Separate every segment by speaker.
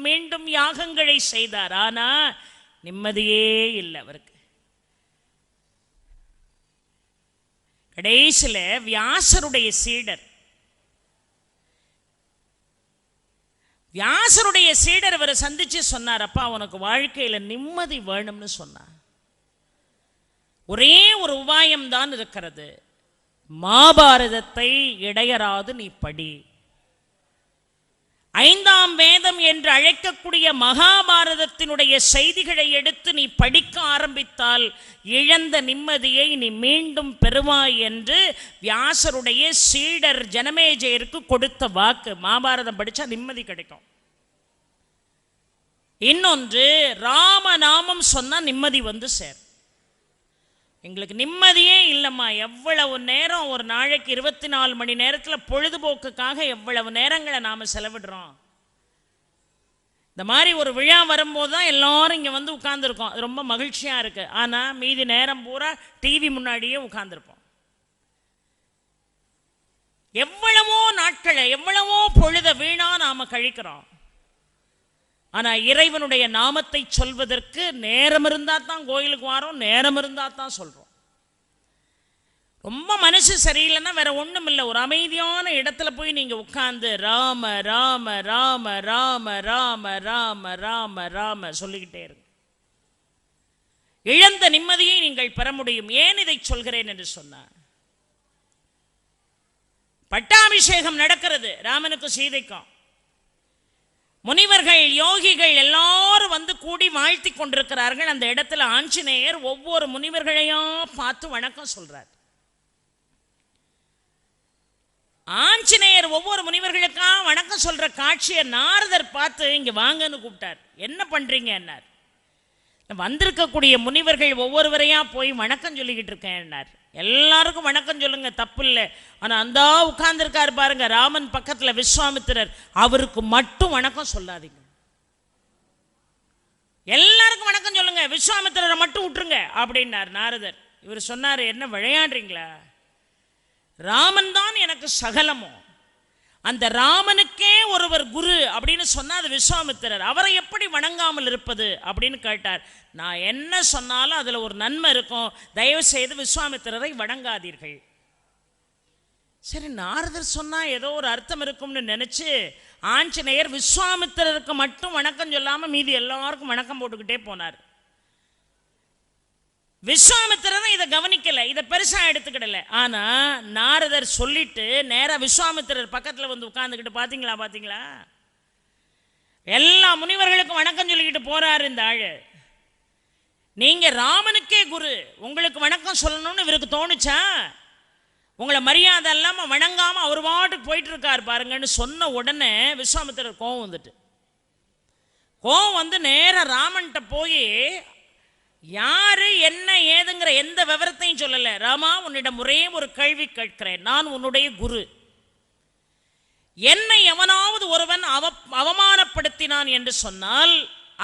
Speaker 1: மீண்டும் யாகங்களை செய்தார். ஆனா நிம்மதியே இல்லை அவருக்கு. கடைசியில வியாசருடைய சீடர் அவரை சந்திச்சு சொன்னார், அப்பா உனக்கு வாழ்க்கையில நிம்மதி வேணும்னு சொன்னார். ஒரே ஒரு உபாயம் தான் இருக்கிறது, மகாபாரதத்தை இடையராது நீ படி. 5ஆம் வேதம் என்று அழைக்கக்கூடிய மகாபாரதத்தினுடைய செய்திகளை எடுத்து நீ படிக்க ஆரம்பித்தால் இழந்த நிம்மதியை நீ மீண்டும் பெறுவாய் என்று வியாசருடைய சீடர் ஜனமேஜயருக்கு கொடுத்த வாக்கு. மகாபாரதம் படிச்சா நிம்மதி கிடைக்கும். இன்னொன்று, ராமநாமம் சொன்னா நிம்மதி வந்து சேர். எங்களுக்கு நிம்மதியே இல்லைம்மா. எவ்வளவு நேரம் ஒரு நாளைக்கு 24 மணி நேரத்தில் பொழுதுபோக்குக்காக எவ்வளவு நேரங்களை நாம் செலவிடுறோம். இந்த மாதிரி ஒரு விழா வரும்போது தான் எல்லாரும் இங்கே வந்து உட்கார்ந்துருக்கோம். அது ரொம்ப மகிழ்ச்சியாக இருக்குது. ஆனால் மீதி நேரம் பூரா டிவி முன்னாடியே உட்கார்ந்துருப்போம். எவ்வளவோ நாட்களை எவ்வளவோ பொழுத வீணா நாம் கழிக்கிறோம். ஆனால் இறைவனுடைய நாமத்தை சொல்வதற்கு நேரம் இருந்தால் தான் கோயிலுக்கு வரோம், நேரம் இருந்தால் தான் சொல்கிறோம். ரொம்ப மனசு சரியில்லைன்னா வேற ஒன்றும் இல்லை, ஒரு அமைதியான இடத்துல போய் நீங்கள் உட்கார்ந்து ராம ராம ராம ராம ராம ராம ராம ராம சொல்லிக்கிட்டே இருங்க. இழந்த நிம்மதியை நீங்கள் பெற முடியும். ஏன் இதை சொல்கிறேன் என்று சொன்னார், பட்டாபிஷேகம் நடக்கிறது ராமனுக்கும் சீதைக்கும். முனிவர்கள் யோகிகள் எல்லாரும் வந்து கூடி வாழ்த்தி கொண்டிருக்கிறார்கள். அந்த இடத்துல ஆஞ்சநேயர் ஒவ்வொரு முனிவர்களையும் பார்த்து வணக்கம் சொல்றார். ஆஞ்சநேயர் ஒவ்வொரு முனிவர்களுக்கா வணக்கம் சொல்ற காட்சியை நாரதர் பார்த்து இங்க வாங்கன்னு கூப்பிட்டார். என்ன பண்றீங்க என்னார். வந்திருக்கக்கூடிய முனிவர்கள் ஒவ்வொருவரையா போய் வணக்கம் சொல்லிக்கிட்டு இருக்கேன் என்னார். எல்லாருக்கும் வணக்கம் சொல்லுங்க, தப்பு இல்லை. ஆனா அந்த உட்கார்ந்துருக்காரு பாருங்க ராமன் பக்கத்துல விஸ்வாமித்திரர், அவருக்கு மட்டும் வணக்கம் சொல்லாதீங்க. எல்லாருக்கும் வணக்கம் சொல்லுங்க, விஸ்வாமித்திரரை மட்டும் விட்டுருங்க அப்படின்னார் நாரதர். இவர் சொன்னார், என்ன விளையாடுறீங்களா? ராமன் தான் எனக்கு சகலமோ. அந்த ராமனுக்கே ஒருவர் குரு அப்படின்னு சொன்னா அது விஸ்வாமித்திரர். அவரை எப்படி வணங்காமல் இருப்பது அப்படின்னு கேட்டார். நான் என்ன சொன்னாலும் அதுல ஒரு நன்மை இருக்கும், தயவு செய்து விஸ்வாமித்திரரை வணங்காதீர்கள். சரி, நாரதர் சொன்னா ஏதோ ஒரு அர்த்தம் இருக்கும்னு நினைச்சு ஆஞ்சநேயர் விஸ்வாமித்திரருக்கு மட்டும் வணக்கம் சொல்லாம மீதி எல்லாருக்கும் வணக்கம் போட்டுக்கிட்டே போனார். விஸ்வாமித்திரர் இதை கவனிக்கல, இதை பெருசா எடுத்துக்கிடல. ஆனா நாரதர் சொல்லிட்டு நேரா விஸ்வாமித்திரர் பக்கத்துல வந்து உட்கார்ந்துக்கிட்டு பாத்தீங்களா எல்லா முனிவர்களுக்கும் வணக்கம் சொல்லிக்கிட்டு போறாரு இந்த ஆளு. நீங்க ராமனுக்கே குரு, உங்களுக்கு வணக்கம் சொல்லணும்னு இவருக்கு தோணுச்சா? உங்களை மரியாதை இல்லாம வணங்காம அவர் பாட்டுக்கு போயிட்டு இருக்காரு பாருங்கன்னு சொன்ன உடனே விஸ்வாமித்திரர் கோவம் வந்து நேர ராமன்கிட்ட போய் யாரு என்ன ஏதுங்கிற எந்த விவரத்தையும் சொல்லல. ராமா, உன்னிடம் ஒரே ஒரு கேள்வி கேட்கிறேன். நான் உன்னுடைய குரு. என்னை எவனாவது ஒருவன் அவமானப்படுத்தினான் என்று சொன்னால்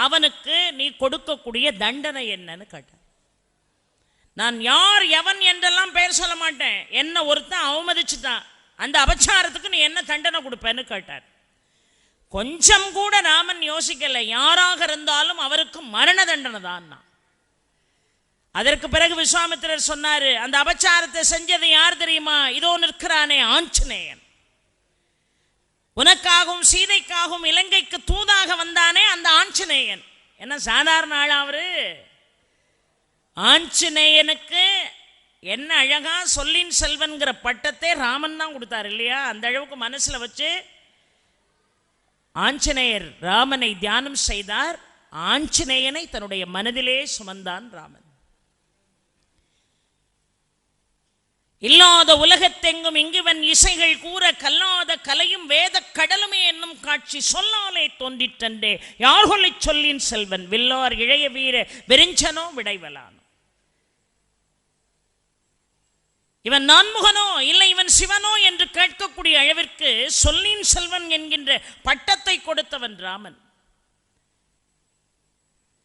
Speaker 1: அவனுக்கு நீ கொடுக்கக்கூடிய தண்டனை என்னன்னு கேட்டார். நான் யார் எவன் என்றெல்லாம் பெயர் சொல்ல மாட்டேன். என்ன ஒருத்தன் அவமதிச்சுட்டான், அந்த அபச்சாரத்துக்கு நீ என்ன தண்டனை கொடுப்பேன்னு கேட்டார். கொஞ்சம் கூட ராமன் யோசிக்கல. யாராக இருந்தாலும் அவருக்கு மரண தண்டனை தான். அதற்கு பிறகு விஸ்வாமித்திரர் சொன்னாரு, அந்த அபச்சாரத்தை செஞ்சது யார் தெரியுமா? இதோ நிற்கிறானே ஆஞ்சநேயன். உனக்காகவும் சீதைக்காகவும் இலங்கைக்கு தூதாக வந்தானே அந்த ஆஞ்சநேயன். என்ன சாதாரண ஆளா அவரு? ஆஞ்சநேயனுக்கு என்ன அழகா சொல்லின் செல்வன்கிற பட்டத்தை ராமன் தான் கொடுத்தார் இல்லையா? அந்த அளவுக்கு மனசுல வச்சு ஆஞ்சநேயர் ராமனை தியானம் செய்தார். ஆஞ்சநேயனை தன்னுடைய மனதிலே சுமந்தான் ராமன். இல்லாத உலகத்தெங்கும் இங்குவன் இசைகள் கூற கல்லாத கலையும் வேத கடலுமே என்னும் காட்சி சொல்லாலே தோன்றிற்றன்றே யார்கொலை சொல்லின் செல்வன் வில்லார் இளைய வீர வெறிஞ்சனோ விடைவலானோ. இவன் நான்முகனோ இல்லை இவன் சிவனோ என்று கேட்கக்கூடிய அளவிற்கு சொல்லின் செல்வன் என்கின்ற பட்டத்தை கொடுத்தவன் ராமன்.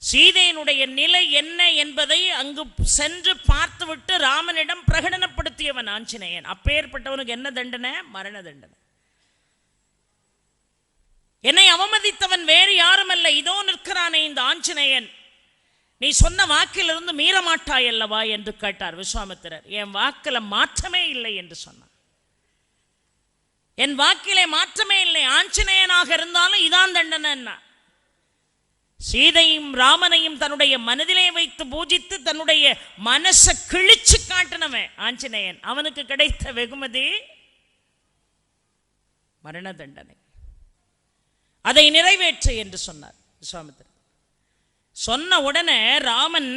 Speaker 1: சீதையினுடைய நிலை என்ன என்பதை அங்கு சென்று பார்த்துவிட்டு ராமனிடம் பிரகடனப்படுத்தியவன் ஆஞ்சநேயன். அப்பேற்பட்டவனுக்கு என்ன தண்டனை? மரண தண்டனை. என்னை அவமதித்த படைத்தவன் வேறு யாரும் அல்ல, இதோ நிற்கிறானே இந்த ஆஞ்சநேயன், நீ சொன்ன வாக்கிலிருந்து மீறமாட்டாய் அல்லவா என்று கேட்டார் விஸ்வாமித்திரர். என் வாக்கில மாற்றமே இல்லை என்று சொன்னார். என் வாக்கிலே மாற்றமே இல்லை, ஆஞ்சநேயனாக இருந்தாலும் இதான் தண்டனை. சீதையும் ராமனையும் தன்னுடைய மனதிலே வைத்து பூஜித்து தன்னுடைய மனசை கிழிச்சு காட்டினவன் ஆஞ்சநேயன். அவனுக்கு கிடைத்த வெகுமதி மரண தண்டனை. அதை நிறைவேற்று என்று சொன்னார் விஸ்வாமித்திரர். சொன்ன உடனே ராமன்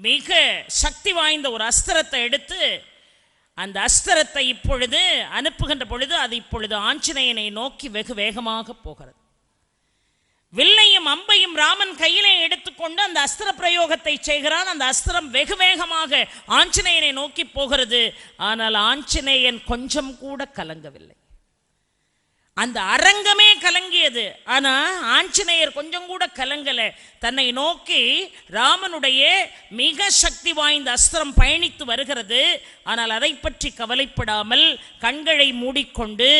Speaker 1: மிக சக்தி வாய்ந்த ஒரு அஸ்திரத்தை எடுத்து அந்த அஸ்திரத்தை இப்பொழுது அனுப்புகின்ற பொழுது அது இப்பொழுது ஆஞ்சநேயனை நோக்கி வெகு வேகமாக போகிறது. வில்லையும் அம்பையும் ராமன் கையிலே எடுத்துக்கொண்டு அந்த அஸ்திர பிரயோகத்தை செய்கிறான். அந்த அஸ்திரம் வெகு வேகமாக ஆஞ்சநேயனை நோக்கி போகிறது. ஆனால் ஆஞ்சநேயன் கொஞ்சம் கூட கலங்கவில்லை. அந்த அரங்கமே கலங்கியது, ஆனா ஆஞ்சநேயர் கொஞ்சம் கூட கலங்கல. தன்னை நோக்கி ராமனுடைய மிக சக்தி வாய்ந்த அஸ்திரம் பயணித்து வருகிறது. ஆனால் அதை பற்றி கவலைப்படாமல் கண்களை மூடிக்கொண்டு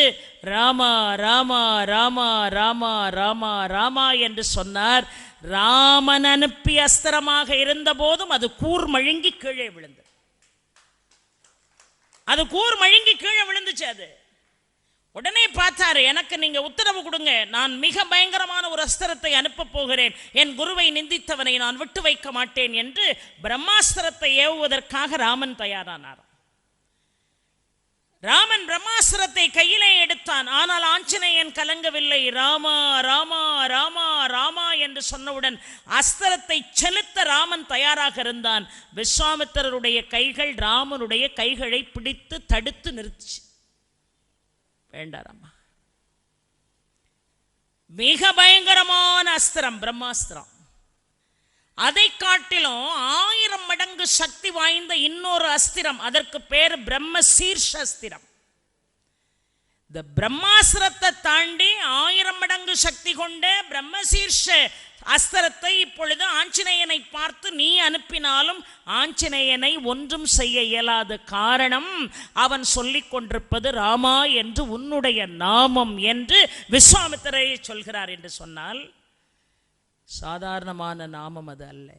Speaker 1: ராமா ராமா ராமா ராமா ராமா ராமா என்று சொன்னார். ராமன் அனுப்பி அஸ்திரமாக இருந்த போதும் அது கூர் மழுங்கி கீழே விழுந்தது. அது கூர் மழுங்கி கீழே விழுந்துச்சு. அது உடனே பார்த்தாரு, எனக்கு நீங்க உத்தரவு கொடுங்க, நான் மிக பயங்கரமான ஒரு அஸ்திரத்தை அனுப்ப போகிறேன், என் குருவை நிந்தித்தவனை நான் விட்டு வைக்க மாட்டேன் என்று பிரம்மாஸ்திரத்தை ஏவுவதற்காக ராமன் தயாரானார். ராமன் பிரம்மாஸ்திரத்தை கையிலே எடுத்தான். ஆனால் ஆஞ்சநேயன் கலங்கவில்லை. ராமா ராமா ராமா ராமா என்று சொன்னவுடன் அஸ்திரத்தை செலுத்த ராமன் தயாராக இருந்தான். விஸ்வாமித்திரருடைய கைகள் ராமனுடைய கைகளை பிடித்து தடுத்து நிறுத்திச்சு. வேண்டாராமா, மிக பயங்கரமான அஸ்திரம் பிரம்மாஸ்திரம். அதை காட்டிலும் 1000 மடங்கு சக்தி வாய்ந்த இன்னொரு அஸ்திரம், அதற்கு பேர் பிரம்ம சீர்ஷ அஸ்திரம். இந்த பிரம்மாஸ்திரத்தை தாண்டி 1000 மடங்கு சக்தி கொண்ட பிரம்மசீர்ஷ அஸ்திரத்தை இப்பொழுது ஆஞ்சநேயனை பார்த்து நீ அனுப்பினாலும் ஆஞ்சநேயனை ஒன்றும் செய்ய இயலாத காரணம் அவன் சொல்லிக் கொண்டிருப்பது ராமா என்று உன்னுடைய நாமம் என்று விஸ்வாமித்திரரை சொல்கிறார் என்று சொன்னால் சாதாரணமான நாமம் அது அல்ல.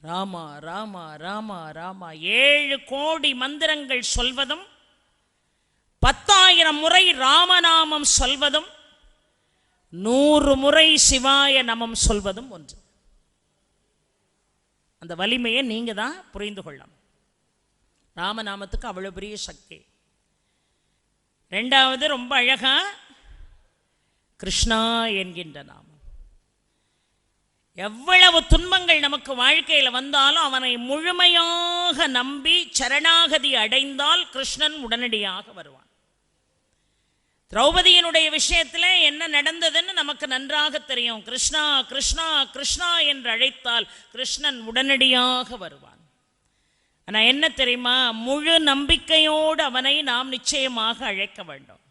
Speaker 1: ராமா ராமா ராமா ராமா 7 கோடி மந்திரங்கள் சொல்வதும் 10,000 முறை ராமநாமம் சொல்வதும் 100 முறை சிவாய நமம் சொல்வதும் ஒன்று. அந்த வலிமையை நீங்க தான் புரிந்து கொள்ளலாம். ராமநாமத்துக்கு அவ்வளவு பெரிய சக்தி. ரெண்டாவது ரொம்ப அழகா கிருஷ்ணா என்கின்ற நாமம். எவ்வளவு துன்பங்கள் நமக்கு வாழ்க்கையில் வந்தாலும் அவனை முழுமையாக நம்பி சரணாகதி அடைந்தால் கிருஷ்ணன் உடனடியாக வருவான். திரௌபதியினுடைய விஷயத்தில் என்ன நடந்ததுன்னு நமக்கு நன்றாக தெரியும். கிருஷ்ணா கிருஷ்ணா கிருஷ்ணா என்று அழைத்தால் கிருஷ்ணன் உடனடியாக வருவான். ஆனால் என்ன தெரியுமா, முழு நம்பிக்கையோடு அவனை நாம் நிச்சயமாக அழைக்க வேண்டும்.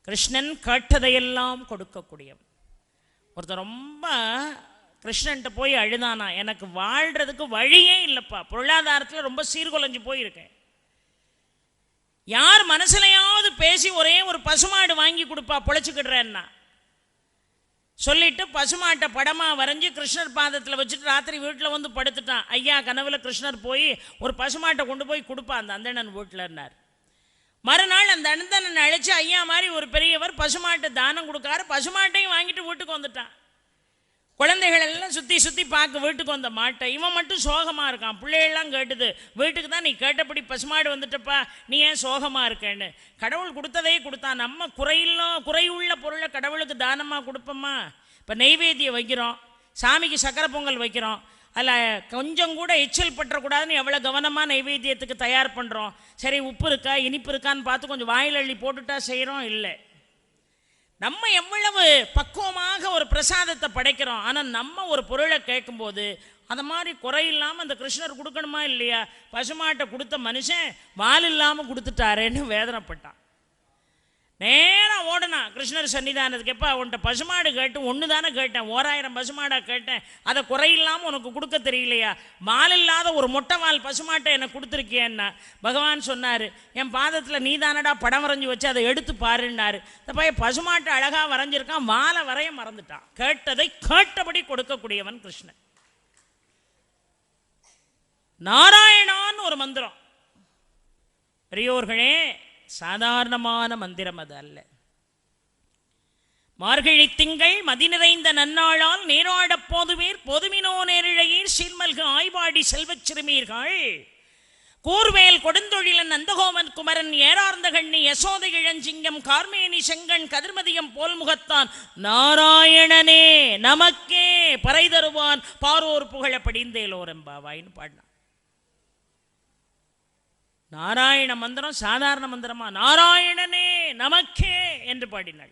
Speaker 1: கிருஷ்ணன் கேட்டதையெல்லாம் கொடுக்கக்கூடியவன். ஒருத்தர் ரொம்ப கிருஷ்ணன்ட்ட போய் அழுதானா, எனக்கு வாழ்கிறதுக்கு வழியே இல்லைப்பா, பொருளாதாரத்தில் ரொம்ப சீர்குலைஞ்சு போயிருக்கேன், யார் மனசுலையாவது பேசி ஒரே ஒரு பசுமாடு வாங்கி கொடுப்பா பொழைச்சிக்கிடுறேன்னா சொல்லிட்டு பசுமாட்டை படமாக வரைஞ்சி கிருஷ்ணர் பாதத்தில் வச்சுட்டு ராத்திரி வீட்டில் வந்து படுத்துட்டான். ஐயா கனவுல கிருஷ்ணர் போய் ஒரு பசுமாட்டை கொண்டு போய் கொடுப்பா அந்த அந்தணன் வீட்டிலன்னார். மறுநாள் அந்த அந்தணன் அழைச்சி ஐயா மாதிரி ஒரு பெரியவர் பசுமாட்டை தானம் கொடுக்காரு. பசுமாட்டையும் வாங்கிட்டு வீட்டுக்கு வந்துட்டான். குழந்தைகள் எல்லாம் சுற்றி சுற்றி பார்க்க வீட்டுக்கு வந்த மாட்டை. இவன் மட்டும் சோகமாக இருக்கான். பிள்ளைகள்லாம் கேட்டுது, வீட்டுக்கு தான் நீ கேட்டபடி பசுமாடு வந்துட்டப்பா, நீ ஏன் சோகமாக இருக்கேன்னு. கடவுள் கொடுத்ததே கொடுத்தான். நம்ம குறையுள்ள பொருளை கடவுளுக்கு தானமாக கொடுப்போமா? இப்போ நெய்வேத்தியம் வைக்கிறோம், சாமிக்கு சக்கரை பொங்கல் வைக்கிறோம், அதில் கொஞ்சம் கூட எச்சல் பற்றக்கூடாதுன்னு எவ்வளோ கவனமாக நைவேத்தியத்துக்கு தயார் பண்ணுறோம். சரி உப்பு இருக்கா இனிப்பு இருக்கான்னு பார்த்து கொஞ்சம் வாயில் அள்ளி போட்டுட்டா செய்கிறோம். இல்லை, நம்ம எவ்வளவு பக்குவமாக ஒரு பிரசாதத்தை படைக்கிறோம். ஆனால் நம்ம ஒரு பொருளை கேட்கும்போது அந்த மாதிரி குறையில்லாமல் அந்த கிருஷ்ணர் கொடுக்கணுமா இல்லையா? பசுமாட்டை கொடுத்த மனுஷன் வால் இல்லாமல் கொடுத்துட்டாரேன்னு வேதனைப்பட்டான். நேராக ஓடனா கிருஷ்ணர் சன்னிதானத்துக்கு. எப்போ உன்ட்ட பசுமாடு கேட்டு ஒன்று தானே கேட்டேன், 1000 பசுமாடாக கேட்டேன், அதை குறையில்லாமல் உனக்கு கொடுக்க தெரியலையா? வால் இல்லாத ஒரு மொட்டை வால் பசுமாட்டை எனக்கு கொடுத்துருக்கியன்னா பகவான் சொன்னார், என் பாதத்தில் நீ தானடா படம் வரைஞ்சி வச்சு அதை எடுத்து பாருன்னாரு. இந்த பையன் பசுமாட்டை அழகாக வரைஞ்சிருக்கான், வாழை வரைய மறந்துட்டான். கேட்டதை கேட்டபடி கொடுக்கக்கூடியவன் கிருஷ்ணன். நாராயணான்னு ஒரு மந்திரம் பெரியோர்களே, சாதாரணமான மந்திரம் அது அல்ல. மார்கழி திங்கள் மதி நிறைந்த நன்னாளால் நேராடப் போதுவீர் பொதுமினோ நேரிழையீர் சீர்மல்கு ஆய்வாடி செல்வச் சிறுமீர்கள் கூர்வேல் கொடுந்தொழிலன் நந்தகோமன் குமரன் ஏறார்ந்த கண்ணி யசோதை இளஞ்சிங்கம் கார்மேனி செங்கண் கதிர்மதியம் போல் முகத்தான் நாராயணனே நமக்கே பறை தருவான் பாரோர் புகழ படிந்தேலோரெம்பாவாயின்னு பாடினான். நாராயண மந்திரம் சாதாரண மந்திரமா? நாராயணனே நமக்கே என்று பாடினாள்.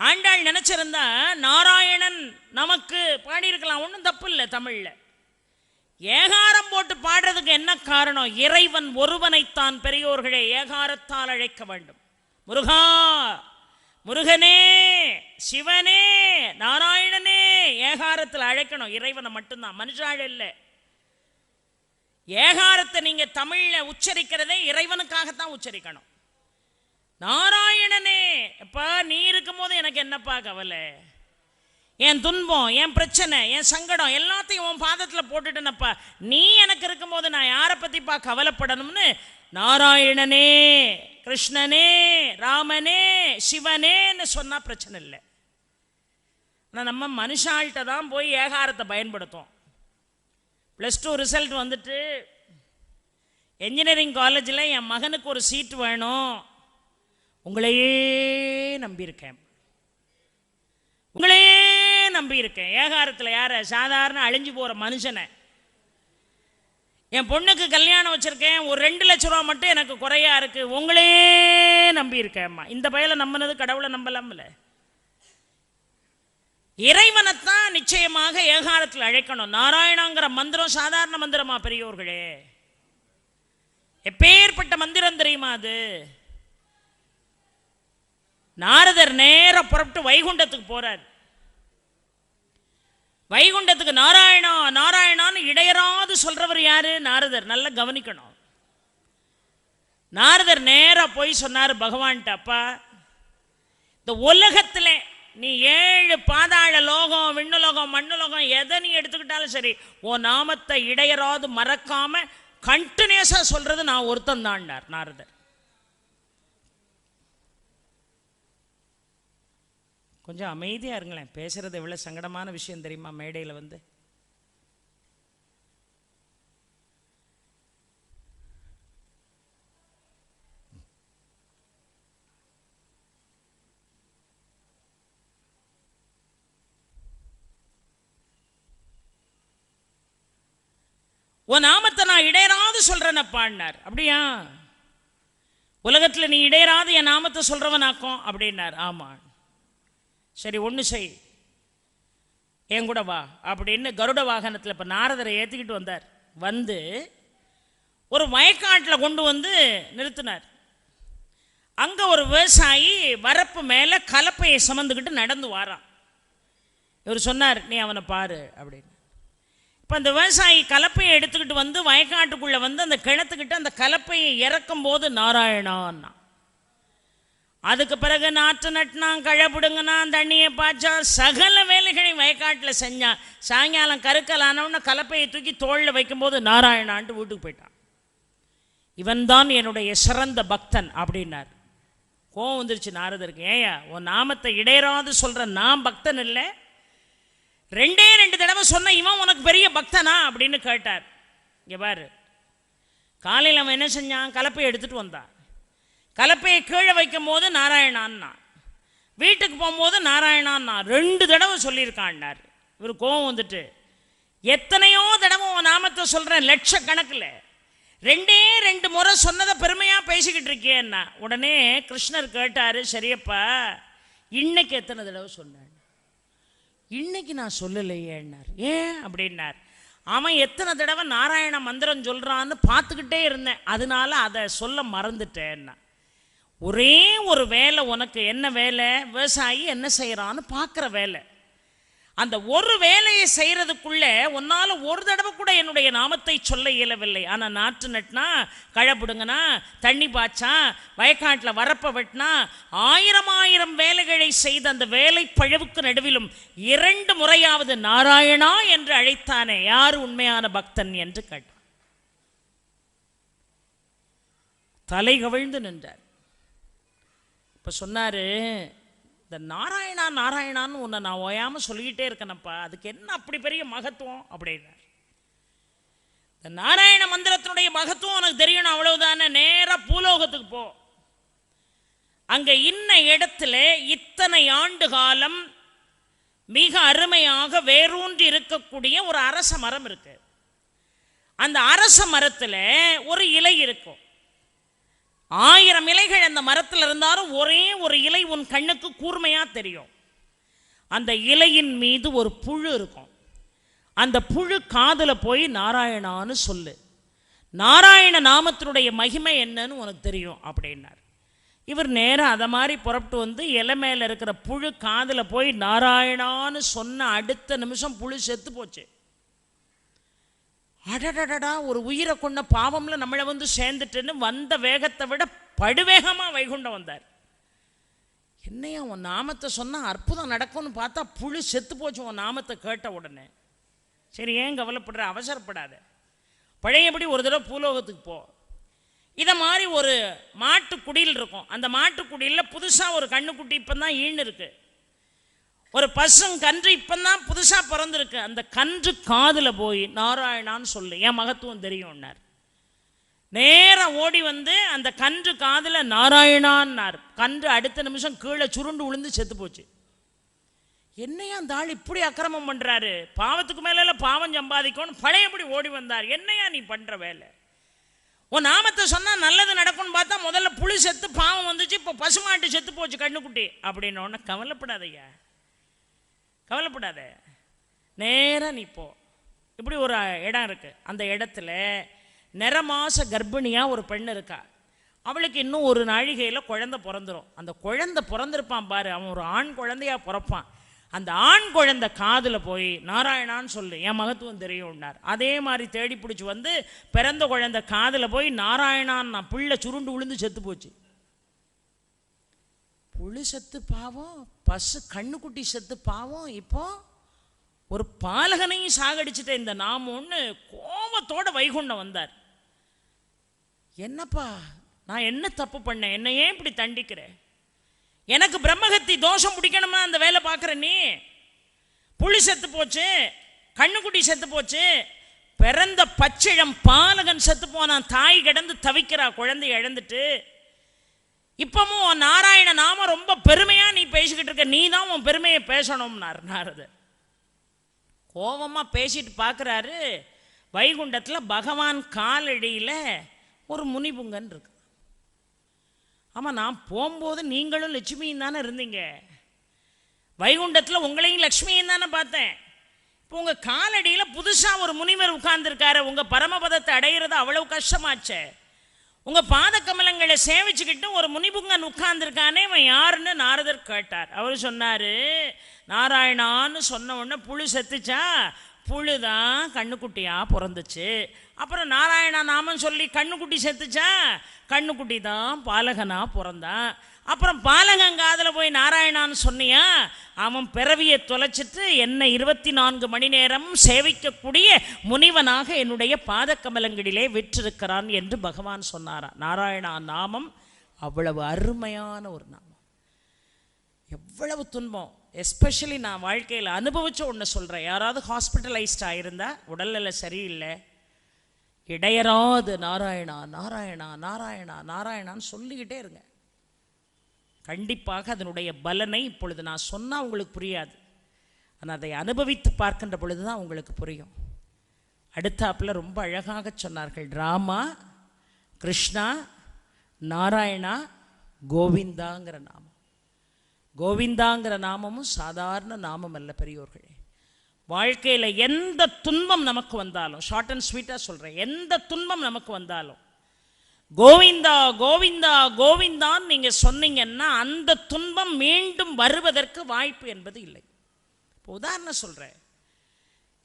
Speaker 1: ஆண்டாள் நினைச்சிருந்தா நாராயணன் நமக்கு பாடியிருக்கலாம், ஒன்றும் தப்பு இல்லை. தமிழ்ல ஏகாரம் போட்டு பாடுறதுக்கு என்ன காரணம்? இறைவன் ஒருவனைத்தான் பெரியோர்களே ஏகாரத்தால் அழைக்க வேண்டும். முருகா, முருகனே, சிவனே, நாராயணனே ஏகாரத்தில் அழைக்கணும். இறைவனை மட்டும்தான், மனுஷாள் இல்லை. ஏகாரத்தை நீங்க தமிழ்ல உச்சரிக்கிறதே இறைவனுக்காகத்தான் உச்சரிக்கணும். நாராயணனே, அப்பா நீ இருக்கும் போது எனக்கு என்னப்பா கவலை? என் துன்பம், என் பிரச்சனை, என் சங்கடம் எல்லாத்தையும் உன் பாதத்தில் போட்டுட்டேனப்பா. நீ எனக்கு இருக்கும்போது நான் யாரை பத்திப்பா கவலைப்படணும்னு நாராயணனே, கிருஷ்ணனே, ராமனே, சிவனேன்னு சொன்னா பிரச்சனை இல்லை. ஆனால் நம்ம மனுஷாள்கிட்ட தான் போய் ஏகாரத்தை பயன்படுத்தும். +2 ரிசல்ட் வந்துட்டு என்ஜினியரிங் காலேஜில் என் மகனுக்கு ஒரு சீட் வேணும், உங்களையே நம்பியிருக்கேன், உங்களையே நம்பியிருக்கேன். ஏகாரத்தில் யாரை? சாதாரண அழிஞ்சு போகிற மனுஷனை. என் பொண்ணுக்கு கல்யாணம் வச்சுருக்கேன், ஒரு 2 லட்ச ரூபா மட்டும் எனக்கு குறையா இருக்குது, உங்களையே நம்பியிருக்கேன்மா. இந்த பயலை நம்பினது கடவுளை நம்பலாம்ல. இறைவனைத்தான் நிச்சயமாக ஏகாரத்தில் அழைக்கணும். நாராயணங்கிற மந்திரம் சாதாரண மந்திரமா பெரியோர்களே? எப்பேற்பட்ட மந்திரம் தெரியுமா அது? நாரதர் நேர புறப்பட்டு வைகுண்டத்துக்கு போறார். வைகுண்டத்துக்கு நாராயணா நாராயணான்னு இடையராது சொல்றவர் யாரு? நாரதர். நல்லா கவனிக்கணும். நாரதர் நேர போய் சொன்னார் பகவான்கிட்ட, அப்பா இந்த உலகத்திலே நீ 7 பாதாள லோகம், விண்ணுலோகம், மண்ணுலோகம் எதை நீ எடுத்துக்கிட்டாலும் சரி, உன் நாமத்தை இடையராது மறக்காம கண்டினியூஸா சொல்றது நான் ஒருத்தன் தான்டார் நாரதர். கொஞ்சம் அமைதியா இருங்களேன். பேசுறது எவ்வளவு சங்கடமான விஷயம் தெரியுமா? மேடையில் வந்து உன் நாமத்தை நான் இடையராது சொல்றேனப்பான்னார். அப்படியா? உலகத்தில் நீ இடையராது என் நாமத்தை சொல்றவனாக்கும் அப்படின்னார். ஆமா, சரி ஒன்று செய், என் கூட வா அப்படின்னு கருட வாகனத்தில் இப்போ நாரதரை ஏற்றிக்கிட்டு வந்தார். வந்து ஒரு வயக்காட்டில் கொண்டு வந்து நிறுத்தினார். அங்கே ஒரு விவசாயி வரப்பு மேலே கலப்பையை சுமந்துக்கிட்டு நடந்து வாரான். இவர் சொன்னார், நீ அவனை பாரு அப்படின்னு. இப்போ அந்த விவசாயி கலப்பையை எடுத்துக்கிட்டு வந்து வயக்காட்டுக்குள்ளே வந்து அந்த கிணத்துக்கிட்ட அந்த கலப்பையை இறக்கும் போது நாராயணான்னா. அதுக்கு பிறகு நாற்று நட்டினான், களை பிடுங்கினான், தண்ணியை பாய்ச்சா, சகல வேலைகளையும் வயக்காட்டில் செஞ்சான். சாயங்காலம் கருக்கலானவன கலப்பையை தூக்கி தோளில் வைக்கும்போது நாராயணான்ட்டு வீட்டுக்கு போயிட்டான். இவன் தான் என்னுடைய சிறந்த பக்தன் அப்படின்னார். கோவம் வந்துருச்சு நாரதருக்கு. ஏயா உன் நாமத்தை இடையராது சொல்கிற நான் பக்தன் இல்லை, 2 தடவை சொன்ன இவன் உனக்கு பெரிய பக்தனா அப்படின்னு கேட்டார். இங்கே பாரு, காலையில் அவன் என்ன செஞ்சான்? கலப்பையை எடுத்துகிட்டு வந்தான். கலப்பையை கீழே வைக்கும் போது நாராயணான்னா, வீட்டுக்கு போகும்போது நாராயணான்னா 2 தடவை சொல்லியிருக்கான்னார். இவர் கோவம் வந்துட்டு, எத்தனையோ தடவை உன் நாமத்தை சொல்கிறேன் லட்சக்கணக்கில், 2 முறை சொன்னதை பெருமையாக பேசிக்கிட்டு இருக்கேன்னா. உடனே கிருஷ்ணர் கேட்டார், சரியப்பா இன்னைக்கு எத்தனை தடவை சொன்னான்? இன்னைக்கு நான் சொல்லலையேன்னார். ஏன் அப்படின்னார். அவன் எத்தனை தடவை நாராயண மந்திரம் சொல்கிறான்னு பார்த்துக்கிட்டே இருந்தேன், அதனால அதை சொல்ல மறந்துட்டேன்னா. ஒரே ஒரு வேலை உனக்கு. என்ன வேலை? விவசாயி என்ன செய்கிறான்னு பார்க்குற வேலை. அந்த ஒரு வேலையை செய்கிறதுக்குள்ளே உன்னால் ஒரு தடவை கூட என்னுடைய நாமத்தை சொல்ல இயலவில்லை. ஆனால் நாற்று நட்டினா, களை பிடுங்கினா, தண்ணி பாய்ச்சா, வயக்காட்டில் வரப்ப வெட்டினா, ஆயிரம் வேலைகளை செய்த அந்த வேலை பழுவுக்கு நடுவிலும் 2 முறையாவது நாராயணா என்று அழைத்தானே, யார் உண்மையான பக்தன் என்று கேட்டான். தலை கவிழ்ந்து நின்றார். இப்போ சொன்னார், இந்த நாராயணா நாராயணான்னு உன்னை நான் ஓயாமல் சொல்லிக்கிட்டே இருக்கேனப்பா, அதுக்கு என்ன அப்படி பெரிய மகத்துவம் அப்படின்னார். இந்த நாராயண மந்திரத்தினுடைய மகத்துவம் உனக்கு தெரியணும், அவ்வளவுதானே. நேராக பூலோகத்துக்கு போ. அங்கே இன்ன இடத்துல இத்தனை ஆண்டு காலம் மிக அருமையாக வேரூன்றி இருக்கக்கூடிய ஒரு அரச மரம் இருக்கு. அந்த அரச மரத்தில் ஒரு இலை இருக்கும். 1000 இலைகள் அந்த மரத்தில் இருந்தாலும் ஒரே ஒரு இலை உன் கண்ணுக்கு கூர்மையா தெரியும். அந்த இலையின் மீது ஒரு புழு இருக்கும். அந்த புழு காதுல போய் நாராயணான்னு சொல்லு, நாராயண நாமத்தினுடைய மகிமை என்னன்னு உனக்கு தெரியும் அப்படின்னார். இவர் நேரம் அதை மாதிரி புறப்பட்டு வந்து இலை மேல இருக்கிற புழு காதுல போய் நாராயணான்னு சொன்ன அடுத்த நிமிஷம் புழு செத்து போச்சு. அடடடடா, ஒரு உயிரை கொண்ட பாவம்ல நம்மளை வந்து சேர்ந்துட்டுன்னு வந்த வேகத்தை விட படுவேகமா வைகுண்டம் வந்தார். என்னையா உன் நாமத்தை சொன்னா அற்புதம் நடக்கும்னு பார்த்தா புழு செத்து போச்சு உன் நாமத்தை கேட்ட உடனே. சரி, ஏன் கவலைப்படுற, அவசரப்படாத, பழையபடி ஒரு தடவை பூலோகத்துக்கு போ. இதை மாதிரி ஒரு மாட்டுக்குடியில் இருக்கும். அந்த மாட்டுக்குடியில் புதுசாக ஒரு கண்ணுக்குட்டி இப்போ தான் ஈன்னு இருக்கு. ஒரு பசுங்கன்று இப்பந்தான் புதுசா பிறந்திருக்கு. அந்த கன்று காதுல போய் நாராயணான்னு சொல்லு, என் மகத்துவம் தெரியும்னார். நேரம் ஓடி வந்து அந்த கன்று காதுல நாராயணான்னார். கன்று அடுத்த நிமிஷம் கீழே சுருண்டு விழுந்து செத்து போச்சு. என்னையா அந்த ஆள் இப்படி அக்கிரமம் பண்றாரு, பாவத்துக்கு மேல பாவம் சம்பாதிக்கணும் பழையபடி ஓடி வந்தார். என்னையா நீ பண்ற வேலை? உன் நாமத்தை சொன்னா நல்லது நடக்கும்னு பார்த்தா முதல்ல புளி செத்து பாவம் வந்துச்சு, இப்போ பசுமாட்டு செத்து போச்சு கண்ணுக்குட்டி அப்படின்னு. ஒன்று கவலைப்படாதையா, கவலைப்படாத, நேராக நீ போ. இப்படி ஒரு இடம் இருக்கு. அந்த இடத்துல நிறமாச கர்ப்பிணியாக ஒரு பெண் இருக்கா. அவளுக்கு இன்னும் ஒரு நாழிகையில் குழந்தை பிறந்துடும். அந்த குழந்தை பிறந்திருப்பான் பாரு, அவன் ஒரு ஆண் குழந்தையா பிறப்பான். அந்த ஆண் குழந்தை காதில் போய் நாராயணான்னு சொல்லு, என் மகத்துவம் தெரியும்னார். அதே மாதிரி தேடி பிடிச்சி வந்து பிறந்த குழந்தை காதில் போய் நாராயணான்னு நான் பிள்ளை சுருண்டு விழுந்து செத்து போச்சு. புளி செத்து பாவம், பசு கண்ணுக்குட்டி செத்து பாவம், இப்போ ஒரு பாலகனையும் சாகடிச்சுட்ட இந்த நாமொன்னு கோபத்தோட வைகுண்டம் வந்தார். என்னப்பா நான் என்ன தப்பு பண்ணேன், என்ன ஏன் இப்படி தண்டிக்கிற? எனக்கு பிரம்மகத்தி தோஷம் பிடிக்கணுமா அந்த வேலை பார்க்குற நீ? புளி செத்து போச்சு, கண்ணுக்குட்டி செத்து போச்சு, பிறந்த பச்சிழம் பாலகன் செத்து போனான், தாய் கிடந்து தவிக்கிறா குழந்தை இழந்துட்டு. இப்பவும் நாராயண நாம ரொம்ப பெருமையா நீ பேசிக்கிட்டு இருக்க, நீ தான் உன் பெருமையை பேசணும்னார் நாரதர். கோபமா பேசிட்டு பார்க்குறாரு. வைகுண்டத்தில் பகவான் காலடியில் ஒரு முனிபுங்கன் இருக்கு. ஆமாம், நான் போகும்போது நீங்களும் லட்சுமியும் தானே இருந்தீங்க, வைகுண்டத்தில் உங்களையும் லக்ஷ்மியும் தானே பார்த்தேன். இப்போ உங்கள் காலடியில் புதுசாக ஒரு முனிவர் உட்கார்ந்துருக்காரு. உங்கள் பரமபதத்தை அடையிறது அவ்வளவு கஷ்டமாச்சே. உங்கள் பாத கமலங்களை சேவிச்சுக்கிட்டு ஒரு முனிபுங்கன் உட்கார்ந்துருக்கானே, அவன் யாருன்னு நாரதர் கேட்டார். அவர் சொன்னார், நாராயணான்னு சொன்ன உடனே புழு செத்துச்சா, புழு தான் கண்ணுக்குட்டியாக பிறந்துச்சு. அப்புறம் நாராயணா நாமம் சொல்லி கண்ணுக்குட்டி செத்துச்சா, கண்ணுக்குட்டி தான் பாலகனாக பிறந்தான். அப்புறம் பாலகங்காதில் போய் நாராயணான்னு சொன்னியா, அவன் பிறவியை தொலைச்சிட்டு என்னை 24 மணி நேரம் சேவிக்கக்கூடிய முனிவனாக என்னுடைய பாதக்கமலங்களிலே விற்றிருக்கிறான் என்று பகவான் சொன்னாரா. நாராயணா நாமம் அவ்வளவு அருமையான ஒரு நாமம். எவ்வளவு துன்பம், எஸ்பெஷலி நான் வாழ்க்கையில் அனுபவிச்ச ஒன்று சொல்கிறேன். யாராவது ஹாஸ்பிட்டலைஸ்ட் ஆகிருந்தா, உடல்நிலை சரியில்லை, இடையராது நாராயணா நாராயணா நாராயணா நாராயணான்னு சொல்லிக்கிட்டே இருங்க. கண்டிப்பாக அதனுடைய பலனை இப்பொழுது நான் சொன்னால் உங்களுக்கு புரியாது, ஆனால் அதை அனுபவித்து பார்க்கின்ற பொழுது தான் உங்களுக்கு புரியும். அடுத்தாப்பில் ரொம்ப அழகாக சொன்னார்கள். ராமா, கிருஷ்ணா, நாராயணா, கோவிந்தாங்கிற நாமம். கோவிந்தாங்கிற நாமமும் சாதாரண நாமம் அல்ல பெரியோர்களே. வாழ்க்கையில் எந்த துன்பம் நமக்கு வந்தாலும், ஷார்ட் அண்ட் ஸ்வீட்டாக சொல்கிறேன், எந்த துன்பம் நமக்கு வந்தாலும் கோவிந்தா கோவிந்தா கோவிந்தான்னு நீங்க சொன்னீங்கன்னா அந்த துன்பம் மீண்டும் வருவதற்கு வாய்ப்பு என்பது இல்லை. உதாரணம் சொல்றேன்,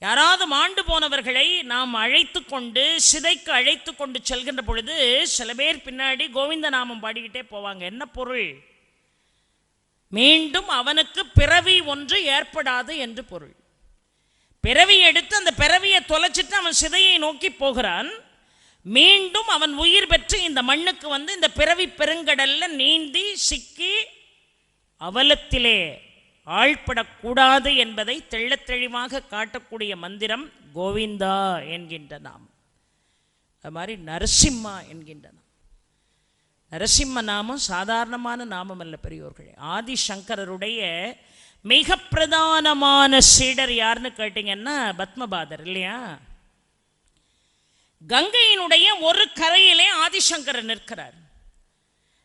Speaker 1: யாராவது மாண்டு போனவர்களை நாம் அழைத்து கொண்டு சிதைக்கு அழைத்து கொண்டு செல்கின்ற பொழுது சில பேர் பின்னாடி கோவிந்த நாமம் பாடிக்கிட்டே போவாங்க. என்ன பொருள்? மீண்டும் அவனுக்கு பிறவி ஒன்று ஏற்படாது என்று பொருள். பிறவி எடுத்து அந்த பிறவியை தொலைச்சிட்டு அவன் சிதையை நோக்கி போகிறான். மீண்டும் அவன் உயிர் பெற்று இந்த மண்ணுக்கு வந்து இந்த பிறவி பெருங்கடல்ல நீந்தி சிக்கி அவலத்திலே ஆழ்படக்கூடாது என்பதை தெள்ளத் தெளிவாக காட்டக்கூடிய மந்திரம் கோவிந்தா என்கின்ற நாமம். அது மாதிரி நரசிம்மா என்கின்ற நாமம். நரசிம்ம நாமம் சாதாரணமான நாமம் அல்ல பெரியோர்களே. ஆதிசங்கரருடைய மிக பிரதானமான சீடர் யாருன்னு கேட்டீங்கன்னா பத்மபாதர் இல்லையா? கங்கையினுடைய ஒரு கரையிலே ஆதிசங்கரர் நிற்கிறார்,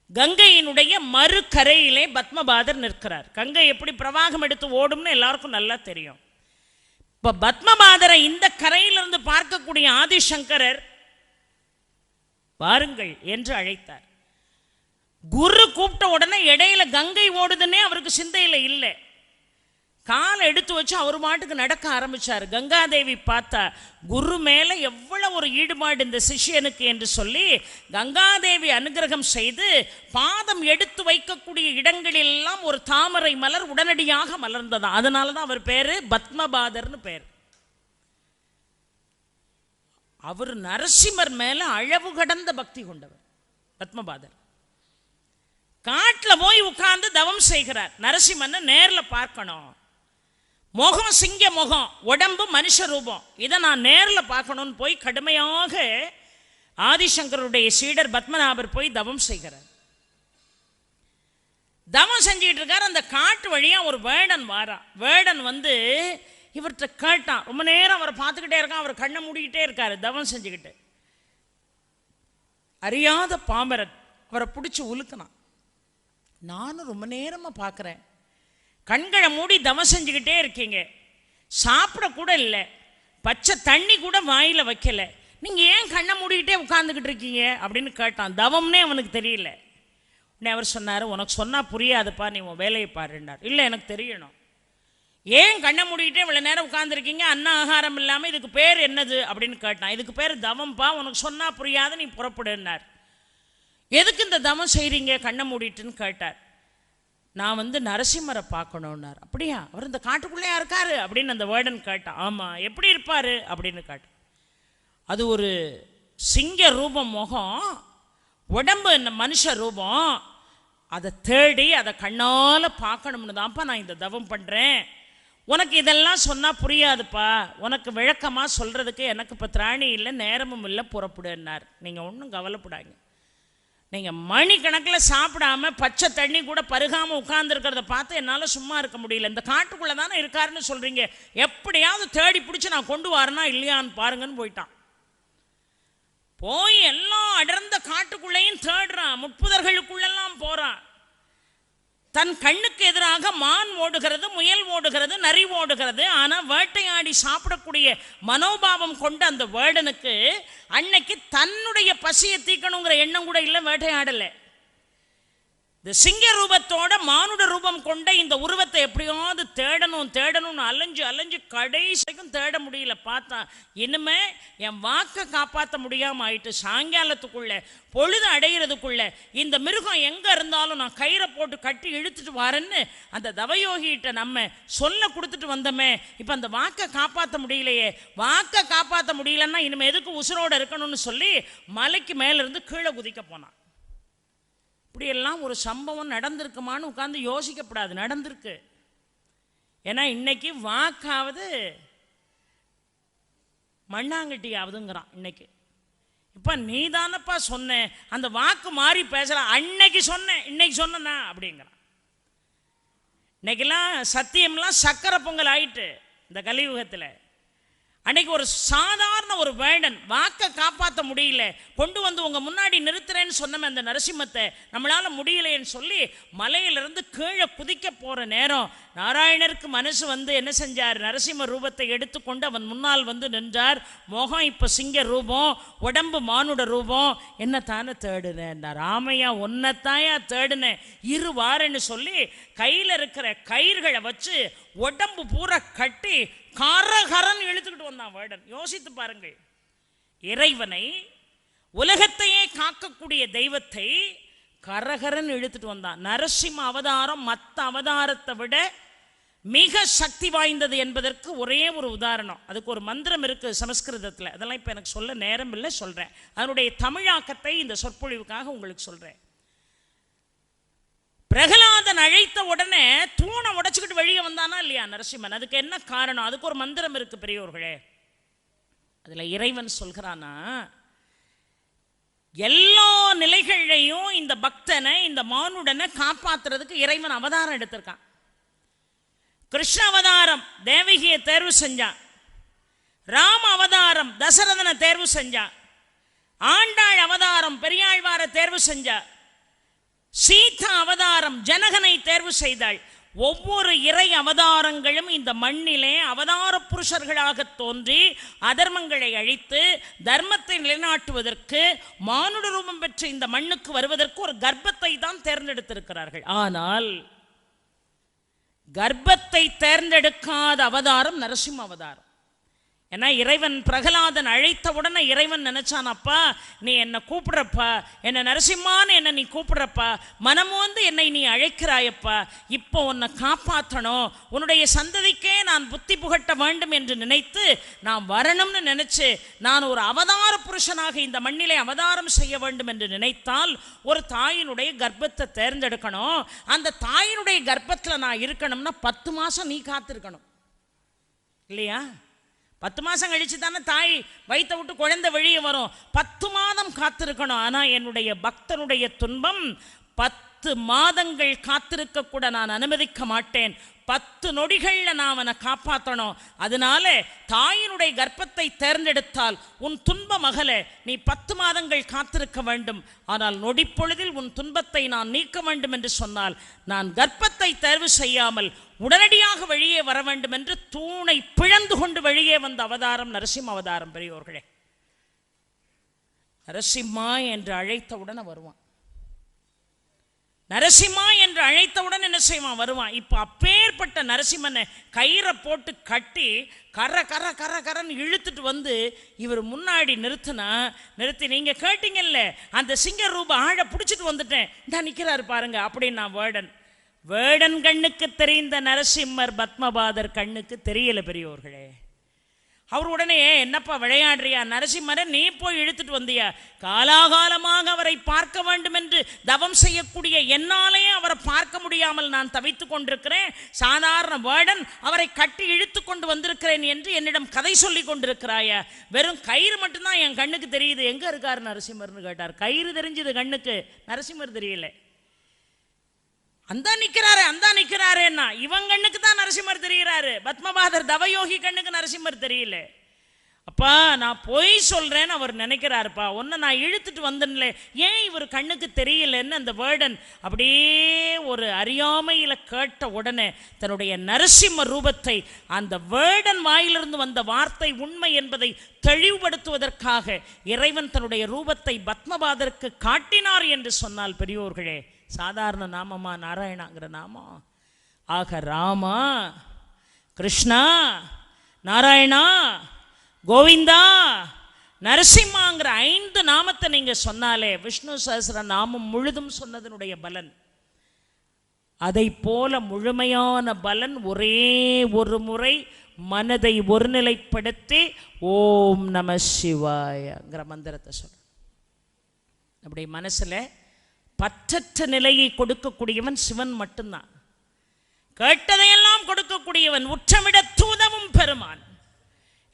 Speaker 1: கங்கையினுடைய மறு கரையிலே பத்மபாதர் நிற்கிறார். கங்கை எப்படி பிரவாகம் எடுத்து ஓடும்னு எல்லாருக்கும் நல்லா தெரியும். இப்ப பத்மபாதரை இந்த கரையிலிருந்து பார்க்கக்கூடிய ஆதிசங்கரர் வாருங்கள் என்று அழைத்தார். குரு கூப்பிட்ட உடனே இடையில கங்கை ஓடுதுன்னே அவருக்கு சிந்தையில இல்லை. காலை எடுத்து வச்சு அவர் மாட்டுக்கு நடக்க ஆரம்பிச்சார். கங்காதேவி பார்த்தா குரு மேல எவ்வளவு ஒரு ஈடுபாடு இந்த சிஷ்யனுக்கு என்று சொல்லி கங்காதேவி அனுகிரகம் செய்து பாதம் எடுத்து வைக்கக்கூடிய இடங்களெல்லாம் ஒரு தாமரை மலர் உடனடியாக மலர்ந்ததான். அதனாலதான் அவர் பேரு பத்மபாதர்னு பேர். அவர் நரசிம்மர் மேல அளவு கடந்த பக்தி கொண்டவர் பத்மபாதர். காட்டில் போய் உட்கார்ந்து தவம் செய்கிறார். நரசிம்மன் நேர்ல பார்க்கணும், முகம் சிங்க முகம், உடம்பு மனுஷ ரூபம், இதை நான் நேரில் பார்க்கணும்னு போய் கடுமையாக ஆதிசங்கருடைய சீடர் பத்மநாபர் போய் தவம் செய்கிறார். தவம் செஞ்சுக்கிட்டு இருக்கார். அந்த காட்டு வழியா ஒரு வேடன் வாரா. வேடன் வந்து இவர்கிட்ட கேட்டான். ரொம்ப நேரம் அவரை பார்த்துக்கிட்டே இருக்கான். அவர் கண்ணை மூடிக்கிட்டே இருக்காரு தவம் செஞ்சுக்கிட்டு. அறியாத பாமரன் அவரை பிடிச்சி உலுக்கினான். நானும் ரொம்ப நேரமா பார்க்குறேன், கண்களை மூடி தவம் செஞ்சுக்கிட்டே இருக்கீங்க, சாப்பிட கூட இல்லை, பச்சை தண்ணி கூட வாயில வைக்கல, நீங்க ஏன் கண்ணை மூடிக்கிட்டே உட்கார்ந்துக்கிட்டு இருக்கீங்க அப்படின்னு கேட்டான். தவம்னே அவனுக்கு தெரியல. உடனே அவர் சொன்னார், உனக்கு சொன்னா புரியாதுப்பா, நீ உன் வேலையை பாருன்னார். இல்லை எனக்கு தெரியணும், ஏன் கண்ணை மூடிக்கிட்டே இவ்வளோ நேரம் உட்காந்துருக்கீங்க, அன்ன ஆகாரம் இல்லாமல், இதுக்கு பேர் என்னது அப்படின்னு கேட்டான். இதுக்கு பேர் தவம்பா, உனக்கு சொன்னா புரியாது, நீ புறப்படுன்னார். எதுக்கு இந்த தவம் செய்கிறீங்க கண்ணை மூடிட்டுன்னு கேட்டார். நான் வந்து நரசிம்மரை பார்க்கணுன்னார். அப்படியா, அவர் இந்த காட்டுக்குள்ளேயா இருக்காரு அப்படின்னு அந்த வேர்டன் கேட்டான். ஆமாம், எப்படி இருப்பார் அப்படின்னு கேட்டான். அது ஒரு சிங்க ரூபம் முகம், உடம்பு என்ன மனுஷ ரூபம், அதை தேடி அதை கண்ணால் பார்க்கணும்னு தான்ப்பா நான் இந்த தவம் பண்ணுறேன். உனக்கு இதெல்லாம் சொன்னால் புரியாதுப்பா, உனக்கு விளக்கமாக சொல்கிறதுக்கு எனக்கு இப்போ திராணி இல்லை, நேரமும் இல்லை, புறப்படுன்னார். நீங்கள் ஒன்றும் கவலைப்படாங்க, நீங்கள் மணிக்கணக்கில் சாப்பிடாம பச்சை தண்ணி கூட பருகாமல் உட்கார்ந்துருக்கிறத பார்த்து என்னால் சும்மா இருக்க முடியல. இந்த காட்டுக்குள்ளே தானே இருக்காருன்னு சொல்கிறீங்க, எப்படியாவது தேடி பிடிச்சி நான் கொண்டு வரனா இல்லையான்னு பாருங்கன்னு போயிட்டான். போய் எல்லாம் அடர்ந்த காட்டுக்குள்ளேயும் தேடுறான், முட்புதர்களுக்குள்ளெல்லாம் போகிறான். தன் கண்ணுக்கு எதிராக மான் ஓடுகிறது, முயல் ஓடுகிறது, நரி ஓடுகிறது. ஆனால் வேட்டையாடி சாப்பிடக்கூடிய மனோபாவம் கொண்ட அந்த வேடனுக்கு அன்னைக்கு தன்னுடைய பசியை தீக்கணுங்கிற எண்ணம் கூட இல்லை, வேட்டையாடலை. இந்த சிங்க ரூபத்தோட மானுட ரூபம் கொண்ட இந்த உருவத்தை எப்படியாவது தேடணும்னு அலைஞ்சு அலைஞ்சு கடைசிக்கும் தேட முடியல. பார்த்தா இனிமே என் வாக்கை காப்பாற்ற முடியாமல் ஆயிட்டு, சாயங்காலத்துக்குள்ள பொழுது அடைகிறதுக்குள்ள இந்த மிருகம் எங்கே இருந்தாலும் நான் கயிறை போட்டு கட்டி இழுத்துட்டு வரேன்னு அந்த தவயோகிகிட்ட நம்ம சொல்ல கொடுத்துட்டு வந்தோமே, இப்போ அந்த வாக்கை காப்பாற்ற முடியலையே, வாக்கை காப்பாற்ற முடியலன்னா இனிமேல் எதுக்கு உசுரோடு இருக்கணும்னு சொல்லி மலைக்கு மேலேருந்து கீழே குதிக்க போனான். இப்படியெல்லாம் ஒரு சம்பவம் நடந்திருக்குமான்னு உட்காந்து யோசிக்கப்படாது, நடந்திருக்கு. ஏன்னா இன்னைக்கு வாக்காவது மண்ணாங்கட்டி ஆகுதுங்கிறான் இன்னைக்கு. இப்போ நீ தானப்பா சொன்ன, அந்த வாக்கு மாறி பேசலாம், அன்னைக்கு சொன்னேன் இன்னைக்கு சொன்னா அப்படிங்கிறான். இன்னைக்கெல்லாம் சத்தியம்லாம் சக்கரை பொங்கல் ஆயிட்டு இந்த கலியுகத்தில். அன்னைக்கு ஒரு சாதாரண ஒரு வேடன் வாக்கை காப்பாற்ற முடியல, கொண்டு வந்து உங்க முன்னாடி நிறுத்துறேன்னு சொன்னமே அந்த நரசிம்மத்தை, நம்மளால முடியலைன்னு சொல்லி மலையிலிருந்து கீழே குதிக்க போற நேரம் நாராயணருக்கு மனசு வந்து என்ன செஞ்சார், நரசிம்ம ரூபத்தை எடுத்துக்கொண்டு அவன் முன்னால் வந்து நின்றார். முகம் இப்போ சிங்க ரூபம், உடம்பு மானுட ரூபம். என்னத்தானே தேடுனேன், ராமையா ஒன்னத்தாயா தேடுனேன், இருவாருன்னு சொல்லி கையில் இருக்கிற கயிறுகளை வச்சு உடம்பு பூரா கட்டி கரகரன் இழுத்துக்கிட்டு வந்தான் வேடன். யோசித்து பாருங்கள், இறைவனை, உலகத்தையே காக்கக்கூடிய தெய்வத்தை கரகரன் இழுத்துட்டு வந்தான். நரசிம்ம அவதாரம் மற்ற அவதாரத்தை விட மிக சக்தி வாய்ந்தது என்பதற்கு ஒரே ஒரு உதாரணம். அதுக்கு ஒரு மந்திரம் இருக்கு சமஸ்கிருதத்தில், அதெல்லாம் இப்போ எனக்கு சொல்ல நேரம் இல்லை, சொல்றேன். அதனுடைய தமிழாக்கத்தை இந்த சொற்பொழிவுக்காக உங்களுக்கு சொல்றேன். பிரகலாதன் அழைத்த உடனே தூணை உடைச்சுக்கிட்டு வெளியே வந்தானா இல்லையா நரசிம்மன்? அதுக்கு என்ன காரணம்? அதுக்கு ஒரு மந்திரம் இருக்கு பெரியோர்களே. அதுல இறைவன் சொல்கிறானா, எல்லா நிலைகளையும் இந்த பக்தனை, இந்த மானுடனை காப்பாத்துறதுக்கு இறைவன் அவதாரம் எடுத்திருக்கான். கிருஷ்ண அவதாரம் தேவகியை தேர்வு செஞ்சான், ராம அவதாரம் தசரதனை தேர்வு செஞ்சான், ஆண்டாள் அவதாரம் பெரியாழ்வாரை தேர்வு செஞ்சார், சீதா அவதாரம் ஜனகனை தேர்வு செய்தாள். ஒவ்வொரு இறை அவதாரங்களும் இந்த மண்ணிலே அவதார புருஷர்களாக தோன்றி அதர்மங்களை அழித்து தர்மத்தை நிலைநாட்டுவதற்கு, மானுட ரூபம் பெற்ற இந்த மண்ணுக்கு வருவதற்கு ஒரு கர்ப்பத்தை தான் தேர்ந்தெடுத்திருக்கிறார்கள். ஆனால் கர்ப்பத்தை தேர்ந்தெடுக்காத அவதாரம் நரசிம்ம அவதாரம். ஏன்னா இறைவன் பிரகலாதன் அழைத்த உடனே இறைவன் நினைச்சான், அப்பா நீ என்னை கூப்பிடுறப்பா, என்னை நரசிம்மான்னு என்னை நீ கூப்பிடுறப்பா, மனமு வந்து என்னை நீ அழைக்கிறாயப்பா, இப்போ உன்னை காப்பாற்றணும், உன்னுடைய சந்ததிக்கே நான் புத்தி புகட்ட வேண்டும் என்று நினைத்து நான் வரணும்னு நினைச்சு நான் ஒரு அவதார புருஷனாக இந்த மண்ணிலே அவதாரம் செய்ய வேண்டும் என்று நினைத்தால் ஒரு தாயினுடைய கர்ப்பத்தை தேர்ந்தெடுக்கணும். அந்த தாயினுடைய கர்ப்பத்தில் நான் இருக்கணும்னா 10 மாதம் நீ காத்திருக்கணும் இல்லையா? 10 மாதம் கழிச்சு தானே தாய் வயிற்றை விட்டு குழந்தை வெளியே வரும். 10 மாதம் காத்திருக்கணும். ஆனால் என்னுடைய பக்தனுடைய துன்பம் 10 மாதங்கள் காத்திருக்க கூட நான் அனுமதிக்க மாட்டேன். 10 நொடிகளில் நான் அவனை காப்பாற்றணும். அதனால தாயினுடைய கர்ப்பத்தை தேர்ந்தெடுத்தால் உன் துன்பம் அகல, நீ 10 மாதங்கள் காத்திருக்க வேண்டும். ஆனால் நொடிப்பொழுதில் உன் துன்பத்தை நான் நீக்க வேண்டும் என்று சொன்னால் நான் கர்ப்பத்தை தேர்வு செய்யாமல் உடனடியாக வெளியே வர வேண்டும் என்று தூணை பிளந்து கொண்டு வெளியே வந்த அவதாரம் நரசிம்ம அவதாரம். பெரியோர்களே, நரசிம்மா என்று அழைத்தவுடன் வருவான். நரசிம்மா என்று அழைத்தவுடன் என்ன செய்வான்? வருவான். இப்போ அப்பேற்பட்ட நரசிம்மனை கயிறை போட்டு கட்டி கர கர கர கரன்னு இழுத்துட்டு வந்து இவர் முன்னாடி நிறுத்தி நீங்கள் கேட்டீங்கல்ல, அந்த சிங்க ரூப ஆழ பிடிச்சிட்டு வந்துட்டேன், இந்த நிற்கிறாரு பாருங்க அப்படின்னா வேடன் கண்ணுக்கு தெரிந்த நரசிம்மர் பத்மபாதர் கண்ணுக்கு தெரியல பெரியோர்களே. அவர் உடனே என்னப்பா விளையாடுறியா, நரசிம்மரை நீ போய் இழுத்துட்டு வந்தியா? காலாகாலமாக அவரை பார்க்க வேண்டும் என்று தவம் செய்யக்கூடிய என்னாலேயே அவரை பார்க்க முடியாமல் நான் தவித்து கொண்டிருக்கிறேன். சாதாரண வேடன் அவரை கட்டி இழுத்து கொண்டு வந்திருக்கிறேன் என்று என்னிடம் கதை சொல்லி கொண்டிருக்கிறாயா? வெறும் கயிறு மட்டும்தான் என் கண்ணுக்கு தெரியுது, எங்க இருக்காரு நரசிம்மர்னு கேட்டார். கயிறு தெரிஞ்சது கண்ணுக்கு, நரசிம்மர் தெரியல. அந்த நிக்கிறாருன்னா இவன் கண்ணுக்கு தான் நரசிம்மர் தெரிகிறாரு, பத்மபாதர் தவயோகி கண்ணுக்கு நரசிம்மர் தெரியல. அப்பா நான் பொய் சொல்றேன்னு அவர் நினைக்கிறாருப்பா, ஒன்னு நான் இழுத்துட்டு வந்தேன்ல, ஏன் இவர் கண்ணுக்கு தெரியலன்னு அந்த வேடன் அப்படியே ஒரு அறியாமையில கேட்ட உடனே தன்னுடைய நரசிம்ம ரூபத்தை, அந்த வேடன் வாயிலிருந்து வந்த வார்த்தை உண்மை என்பதை தெளிவுபடுத்துவதற்காக இறைவன் தன்னுடைய ரூபத்தை பத்மபாதருக்கு காட்டினார் என்று சொன்னால் பெரியோர்களே, சாதாரண நாமமா நாராயணாங்கிற நாமம்? ஆக ராமா, கிருஷ்ணா, நாராயணா, கோவிந்தா, நரசிம்மாங்கிற 5 நாமத்தை நீங்க சொன்னாலே விஷ்ணு சஹஸ்ர நாமம் முழுதும் சொன்னதனுடைய பலன். அதை போல முழுமையான பலன் ஒரே ஒரு முறை மனதை ஒருநிலைப்படுத்தி ஓம் நம சிவாயங்கிற மந்திரத்தை சொல்ற. அப்படி மனசுல பற்றற்ற நிலையை கொடுக்கக்கூடியவன் சிவன் மட்டும்தான். கேட்டதையெல்லாம் கொடுக்கக்கூடியவன், உச்சமிட தூதவும் பெருமான்.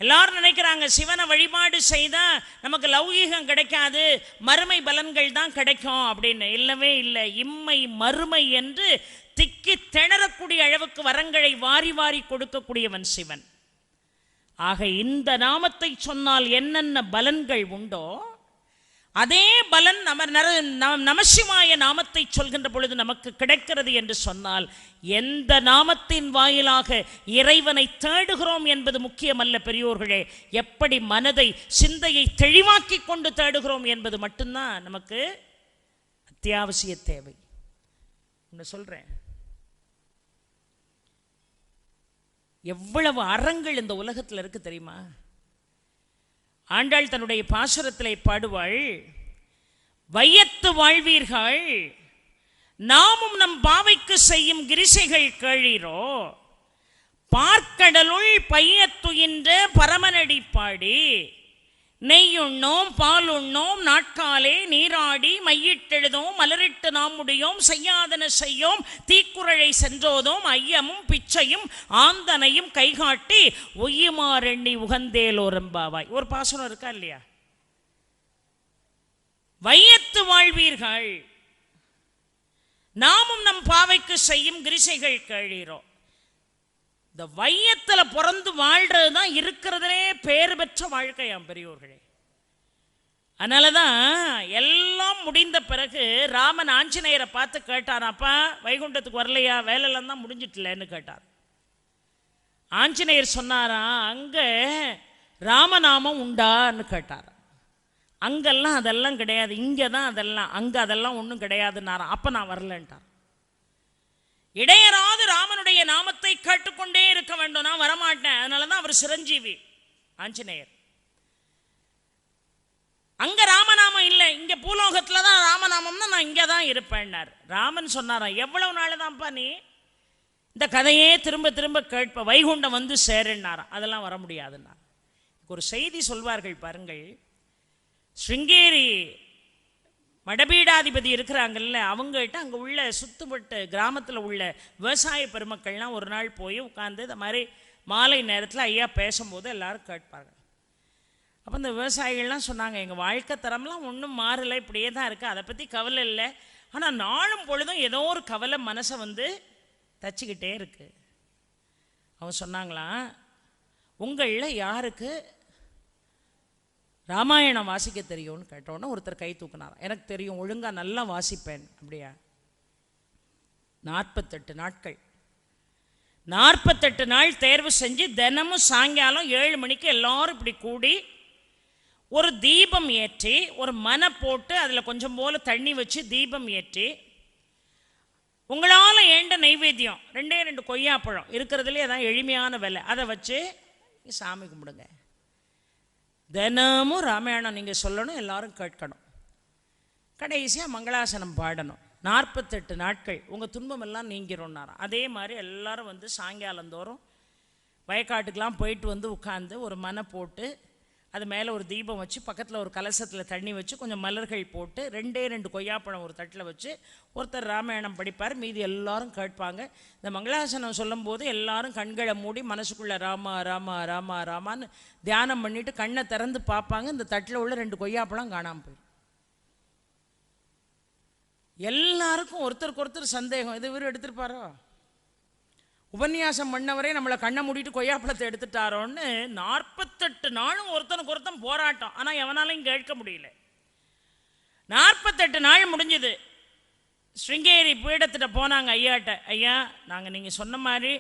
Speaker 1: எல்லாரும் நினைக்கிறாங்க சிவனை வழிபாடு செய்தா நமக்கு லௌகீகம் கிடைக்காது, மறுமை பலன்கள் தான் கிடைக்கும் அப்படின்னு. இல்லவே இல்லை. இம்மை மறுமை என்று திக்கி திணறக்கூடிய அளவுக்கு வரங்களை வாரி வாரி கொடுக்கக்கூடியவன் சிவன். ஆக இந்த நாமத்தை சொன்னால் என்னென்ன பலன்கள் உண்டோ அதே பலன் நமசிவாய நாமத்தை சொல்கின்ற பொழுது நமக்கு கிடைக்கிறது என்று சொன்னால், எந்த நாமத்தின் வாயிலாக இறைவனை தேடுகிறோம் என்பது முக்கியமல்ல பெரியோர்களே, எப்படி மனதை சிந்தையை தெளிவாக்கி கொண்டு தேடுகிறோம் என்பது மட்டும்தான் நமக்கு அத்தியாவசிய தேவை. சொல்றேன், எவ்வளவு அறங்கள் இந்த உலகத்தில் இருக்கு தெரியுமா? ஆண்டாள் தன்னுடைய பாசுரத்திலே பாடுவாள், வையத்து வாழ்வீர்கள் நாமும் நம் பாவைக்கு செய்யும் கிரிசைகள் கேளீரோ, பார்க்கடலுள் பையத்துயின்ற பரமனடி பாடி நெய்யுண்ணோம் பாலுண்ணோம் நாட்காலே நீராடி மையிட்டெழுதோம் மலரிட்டு நாம் முடியோம் செய்யாதன செய்யோம் தீக்குறளை சென்றோதோம் ஐயமும் பிச்சையும் ஆந்தனையும் கைகாட்டி ஒய்யுமாறெண்ணி உகந்தேலோரம்பாவாய். ஒரு பாசனம் இருக்கா இல்லையா? வையத்து வாழ்வீர்கள் நாமும் நம் பாவைக்கு செய்யும் கிரிசைகள் கேளீரோ. இந்த வையத்துல பிறந்து வாழ்றதுதான் இருக்கிறதுலே பேறு பெற்ற வாழ்க்கையாம் பெரியோர்களே. அதனாலதான் எல்லாம் முடிந்த பிறகு ராமன் ஆஞ்சநேயரை பார்த்து கேட்டான், அப்பா வைகுண்டத்துக்கு வரலையா, வேலையெல்லாம் தான் முடிஞ்சிட்டலன்னு கேட்டார். ஆஞ்சநேயர் சொன்னாரா, அங்க ராமநாமம் உண்டான்னு கேட்டார். அங்கெல்லாம் அதெல்லாம் கிடையாது, இங்கே தான் அதெல்லாம், அங்கே அதெல்லாம் ஒன்றும் கிடையாதுன்னாராம். அப்போ நான் வரலன்ட்டார். இடையராது ராமனுடைய நாமத்தை கேட்டுக்கொண்டே இருக்க வேண்டும், நான் வரமாட்டேன். அதனால தான் அவர் சிரஞ்சீவி ஆஞ்சநேயர். அங்கே ராமநாமம் இல்லை, இங்கே பூலோகத்தில் தான் ராமநாமம்னா நான் இங்கே தான் இருப்பேன்னார். ராமன் சொன்னாராம், எவ்வளவு நாள் தான்ப்பா நீ இந்த கதையே திரும்ப திரும்ப கேட்ப, வைகுண்டம் வந்து சேருன்னாராம். அதெல்லாம் வர முடியாதுன்னார். ஒரு செய்தி சொல்வார்கள் பாருங்கள், ஸ்ருங்கேரி மடபீடாதிபதி இருக்கிறாங்கல்ல, அவங்ககிட்ட அங்கே உள்ள சுத்துப்பட்டு கிராமத்தில் உள்ள விவசாய பெருமக்கள்லாம் ஒரு நாள் போய் உட்காந்து இந்த மாதிரி மாலை நேரத்தில் ஐயா பேசும்போது எல்லாரும் கேட்பார்கள். அப்போ இந்த விவசாயிகள்லாம் சொன்னாங்க, எங்கள் வாழ்க்கை தரம்லாம் ஒன்றும் மாறலை, இப்படியே தான் இருக்குது, அதை பற்றி கவலை இல்லை. ஆனால் நாளும் பொழுதும் ஏதோ ஒரு கவலை மனசை வந்து தச்சுக்கிட்டே இருக்கு. அவன் சொன்னாங்களாம், உங்களில் யாருக்கு ராமாயணம் வாசிக்க தெரியும்னு கேட்டோன்னா ஒருத்தர் கை தூக்கினார். எனக்கு தெரியும், ஒழுங்காக நல்லா வாசிப்பேன். அப்படியா? 48 நாட்கள் 48 நாள் தேர்வு செஞ்சு தினமும் சாயங்காலம் 7 மணிக்கு எல்லாரும் இப்படி கூடி ஒரு தீபம் ஏற்றி ஒரு மனை போட்டு அதில் கொஞ்சம் போல தண்ணி வச்சு தீபம் ஏற்றி உங்களால் ஏண்ட நைவேத்தியம் 2 கொய்யாப்பழம் இருக்கிறதுலே அதான் எளிமையான விலை, அதை வச்சு சாமி கும்பிடுங்க. தினமும் ராமாயணம் நீங்கள் சொல்லணும், எல்லாரும் கேட்கணும், கடைசியாக மங்களாசனம் பாடணும். 48 நாட்கள் உங்கள் துன்பமெல்லாம் நீங்கிரும்னாராம். அதே மாதிரி எல்லாரும் வந்து சாயங்காலந்தோறும் வயக்காட்டுக்கெலாம் போயிட்டு வந்து உட்காந்து ஒரு மனை போட்டு அது மேலே ஒரு தீபம் வச்சு பக்கத்தில் ஒரு கலசத்தில் தண்ணி வச்சு கொஞ்சம் மலர்கள் போட்டு 2 கொய்யாப்பழம் ஒரு தட்டில் வச்சு ஒருத்தர் ராமாயணம் படிப்பார், மீதி எல்லாரும் கேட்பாங்க. இந்த மங்களாசனம் சொல்லும்போது எல்லாரும் கண்களை மூடி மனசுக்குள்ளே ராமா ராமா ராமா ராமான்னு தியானம் பண்ணிவிட்டு கண்ணை திறந்து பார்ப்பாங்க. இந்த தட்டில் உள்ள 2 கொய்யாப்பழம் காணாமல் போயிடும். எல்லாருக்கும் ஒருத்தருக்கு ஒருத்தர் சந்தேகம், இது இவர் எடுத்துருப்பாரோ, உபன்யாசம் பண்ணவரே நம்மளை கண்ணை மூடிட்டு கொய்யாப்பழத்தை எடுத்துட்டாரோன்னு 48 நாளும் ஒருத்தனுக்கு ஒருத்தன் போராட்டம். ஆனால் எவனாலையும் கேட்க முடியல. 48 நாள் முடிஞ்சது. ஸ்ருங்கேரி பீடத்திட்ட போனாங்க ஐயாட்ட, ஐயா நாங்கள் நீங்கள் சொன்ன மாதிரி